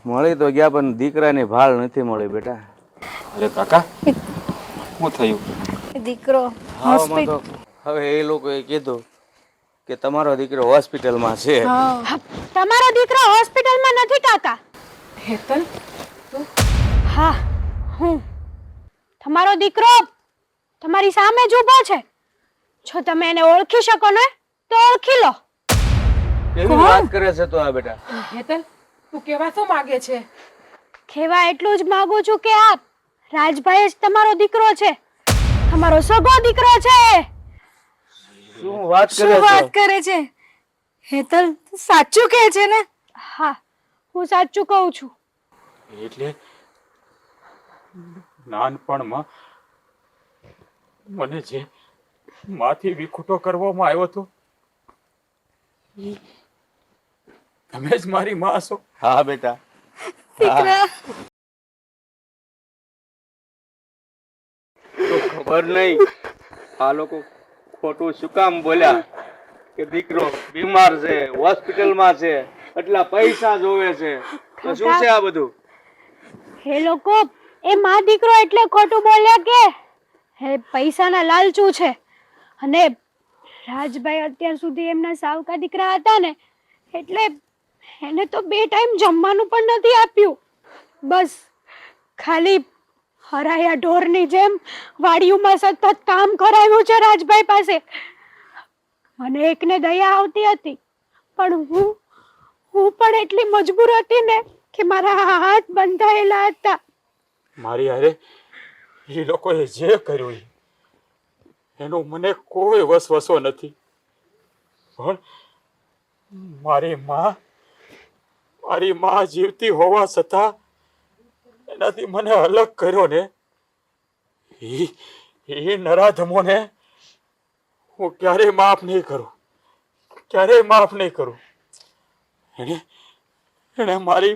મળી તો ગયા પણ દીકરાની ભાળ નથી મળી બેટા. અરે કાકા શું થયું? દીકરો આવામાં તો હવે એ લોકોએ કીધું કે તમારો દીકરો હોસ્પિટલમાં છે. તમારો દીકરો હોસ્પિટલમાં નથી કાકા. હેતલ હા, હું તમારો દીકરો તમારી સામે જ ઊભો છે. જો તમે એને ઓળખી શકો ને તો ઓળખી લો. કેવી વાત કરે છે તો આ બેટા? હેતલ તું કેવા શું માંગે છે? કહેવા એટલું જ માંગુ છું કે આ રાજભાઈ જ તમારો દીકરો છે, તમારો સગો દીકરો છે. શું વાત કરે છે? હેતલ તું સાચું કહે છે ને? હા, હું સાચું કહું છું. એટલે નાનપણમાં મને જે માથી વિખૂટો કરવામાં આવ્યો હતો તમે જ મારી માં છો. હા બેટા. દીકરા તો ખબર નહીં આ લોકો ખોટું શું કામ બોલ્યા કે દીકરો બીમાર છે, હોસ્પિટલમાં છે, એટલા પૈસા જોવે છે, તો શું છે આ બધું? એ લોકો એ માં દીકરો એટલે ખોટું બોલ્યા કે હે પૈસાના લાલચુ છે. અને રાજભાઈ અત્યાર સુધી એમના સાવકા દીકરા હતા ને એટલે એને તો 2 ટાઈમ જમવાનું પણ નથી આપ્યું. બસ ખાલી હરાયા ઢોરની જેમ વાડીઓમાં સતત કામ કરાવ્યું છે રાજભાઈ પાસે. મને એકને દયા આવતી હતી પણ હું પણ એટલી મજબૂર હતી ને કે મારા હાથ બંધાયેલા હતા. મારી હારે એ લોકોએ જે કર્યું એનો મને કોઈ વસવસો નથી, પણ મારી માં જીવતી હોવા છતાં એનાથી મને અલગ કર્યો ને એ નરાધમોને હું ક્યારેય માફ નહીં કરું, ક્યારેય માફ નહીં કરું. એને મારી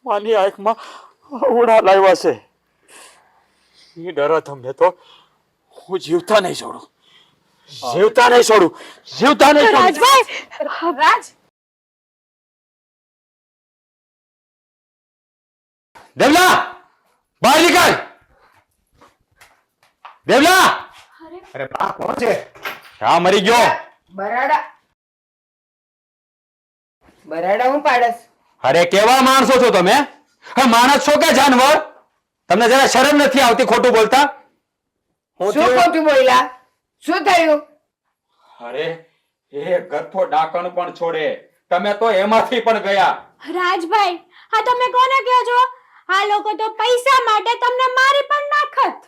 માની આંખમાં ઉડા લાવ્યા છે. એ નરાધમને તો હું જીવતા નહીં છોડું, જીવતા નહીં છોડું, જીવતા નહીં છોડું. રાજભાઈ રાજ દેવલા બહાર નીકળ. દેવલા અરે બા કોણ છે? હા મરી ગયો. બરાડા હું પાડસ? અરે કેવા માણસો છો તમે? હા માણસ છો કે જાનવર? તમને જરા શરમ નથી આવતી ખોટું બોલતા? શું ખોટું બોલ્યા? શું થયું? અરે એ ગથ્થો ડાકણ પણ છોડે, તમે તો એમાંથી પણ ગયા. રાજભાઈ આ તમે કોને કહો છો? આ લોકો તો પૈસા માટે તમને મારી પણ નાખત.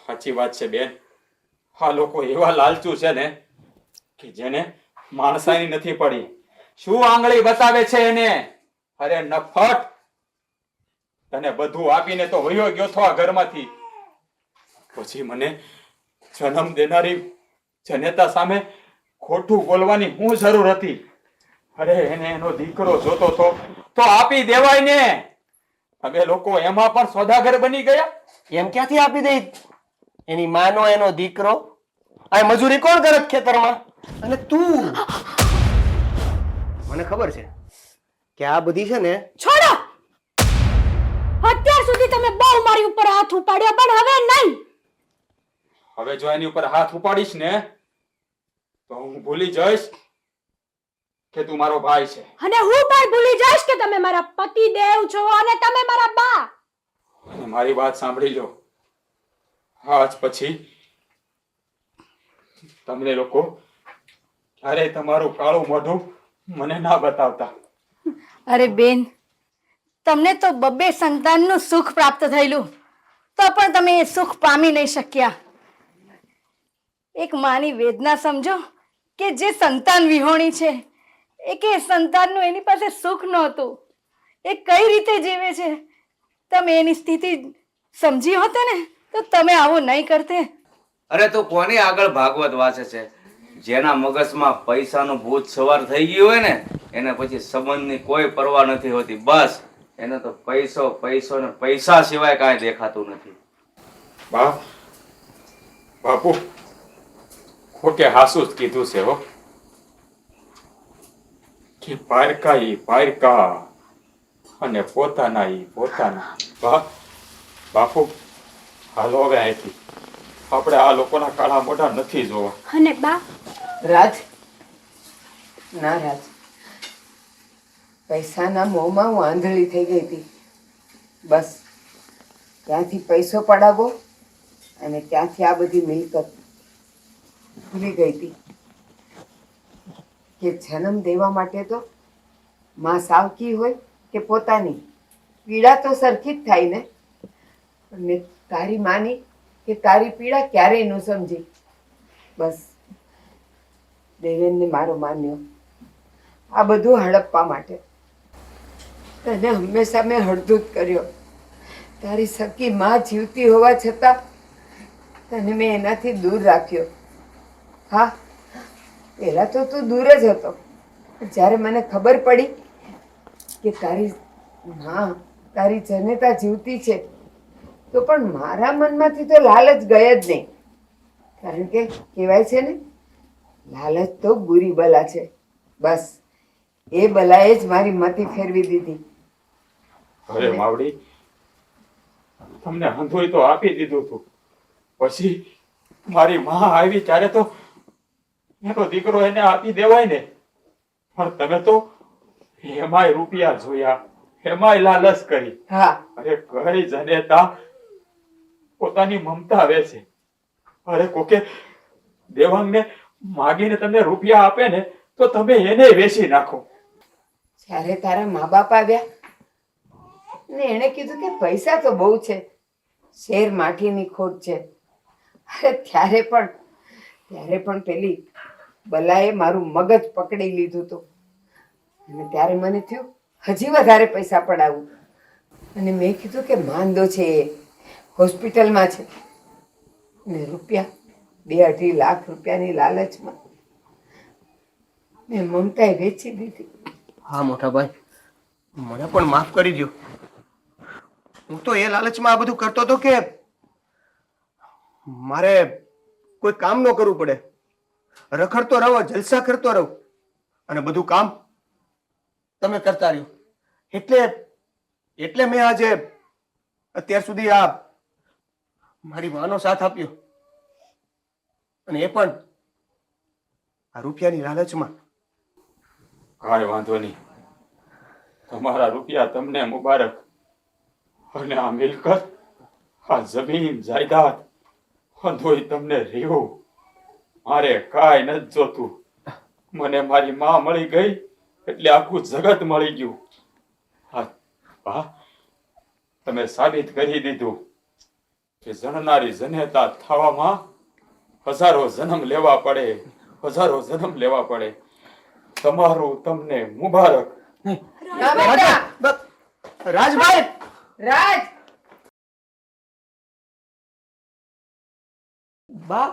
સાચી વાત છે બેન, આ લોકો એવા લાલચુ છે ને કે જેને માણસાની નથી પડી. શું આંગળી બતાવે છે એને? અરે નફટ, તને બધું આપીને તો વયો ગયો છો આ ઘરમાંથી, પછી મને જન્મ દેનારી જનેતા સામે ખોટું બોલવાની શું જરૂર હતી? અરે એને એનો દીકરો જોતો તો આપી દેવાય ને. અમે લોકો એમાં પણ સોદાગર બની ગયા. એમ ક્યાંથી આપી દઈ? એની માનો એનો દીકરો આ મજૂરી કોણ કરે ખેતરમાં? અને તું, મને ખબર છે કે આ બધી છે ને છોડો. અત્યાર સુધી તમે બહુ મારી ઉપર હાથ ઉપાડ્યો પણ હવે નહીં. હવે જો એની ઉપર હાથ ઉપાડીશ ને તો હું ભૂલી જઈશ કે તું મારો ભાઈ છે. અને હું પણ ભૂલી જઈશ કે તમે મારા પતિ દેવ છો અને તમે મારા બા. અને મારી વાત સાંભળી લો, આજ પછી તમને લોકો ક્યારે તમારું કાળું મોઢું મને ના બતાવતા. અરે બેન, તમને તો 2 સંતાનનું સુખ પ્રાપ્ત થયેલું તો પણ તમે એ સુખ પામી નહીં શક્યા. એક માની વેદના સમજો કે જે સંતાન વિહોણી છે, એ કે સંતાનનું એની પાસે સુખ નહોતું, એ કઈ રીતે જીવે છે. તમે એની સ્થિતિ સમજી હોતે ને તો તમે આવું નહીં કરતે. અરે તું કોની આગળ ભાગવત વાંચે છે? જેના મગજમાં પૈસાનું ભૂત સવાર થઈ ગયું હોય ને એને પછી સંબંધની કોઈ પરવા નથી હોતી. બસ એને તો પૈસો પૈસો ને પૈસા સિવાય કાંઈ દેખાતું નથી. બાપુ ખોટે હાસુ જ કીધું છે હો, કે પારકા ઈ પારકા અને પોતાના ઈ પોતાના. બાપુ હાલો હવે અહીંથી, આપણે આ લોકોના કાળા મોઢા નથી જોવા. અને બા રાજ, ના રાજ, પૈસાના મોહમાં હું આંધળી થઈ ગઈ હતી. બસ ત્યાંથી પૈસો પડાવો અને ત્યાંથી આ બધી મિલકત ભૂલી ગઈ હતી કે જન્મ દેવા માટે તો માં સાવકી હોય કે પોતાની પીડા તો સરખી જ થાય ને. અને તારી માની કે તારી પીડા ક્યારેય ન સમજી. બસ દેવેનને મારો માન્યો આ બધું હડપવા માટે. તને હંમેશા મેં હળદૂત કર્યો. તારી સખી માં જીવતી હોવા છતાં તને મેં એનાથી દૂર રાખ્યો. હા, પહેલાં તો તું દૂર જ હતો. જ્યારે મને ખબર પડી કે તારી માં તારી જનેતા જીવતી છે તો પણ મારા મનમાંથી તો લાલચ ગઈ જ નહીં. કારણ કે કહેવાય છે ને, લાલચ તો બુરી બલા છે. બસ એ બલાએ જ મારી મતિ ફેરવી દીધી. અરે માવડી, તમને હંધોય તો આપી દીધું હતું, પછી મારી માં આવી ત્યારે તો એનો દીકરો એને આપી દેવાય ને. પણ તમે તો એમાંય રૂપિયા જોયા, એમાંય લાલચ કરી. હા, અરે કઈ જનેતા પોતાની મમતા વેચે. અરે કોકે દેવાંગને માગીને તમને રૂપિયા આપે ને તો તમે એને વેચી નાખો. જ્યારે તારા મા બાપ આવ્યા ને એણે કીધું કે પૈસા તો બહુ છે, શેર માઠીની ખોટ છે. અરે ત્યારે પણ પેલી બલાએ મારું મગજ પકડી લીધું હતું. અને ત્યારે મને થયું હજી વધારે પૈસા પડાવું. અને મેં કીધું કે માંદો છે, એ હોસ્પિટલમાં છે. ને રૂપિયા 2-2.5 લાખ રૂપિયાની લાલચમાં મેં મમતાએ વેચી દીધી. હા મોટા ભાઈ, મને પણ માફ કરી દો. હું તો એ લાલચમાં આ બધું કરતો હતો કે મારે કોઈ કામ ન કરવું પડે, રખડતો રહો, જલસા કરતો રહું, અને બધું કામ તમે કરતા રહ્યો. એટલે મેં આજે અત્યાર સુધી આ મારી માનો સાથ આપ્યો, અને એ પણ આ રૂપિયાની લાલચમાં. કાંઈ વાંધો નહીં, તમારા રૂપિયા તમને મુબારક. અને આ મિલકત, આ જમીન જાયદાદ હંધોય તમને રહ્યું. મારે કાંઈ નથી જોતું. મને મારી માં મળી ગઈ એટલે આખું જગત મળી ગયું. હા, તમે સાબિત કરી દીધું કે જણનારી જનેતા થવામાં હજારો જન્મ લેવા પડે, હજારો જન્મ લેવા પડે. તમારું તમને મુબારક. ના બેટા, રાજભાઈ, રાજ, બા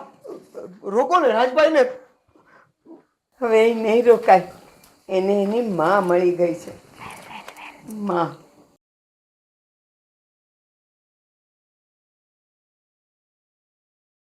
રોકો ને રાજભાઈ ને. હવે એ નહીં રોકાય. એને એની માં મળી ગઈ છે. માં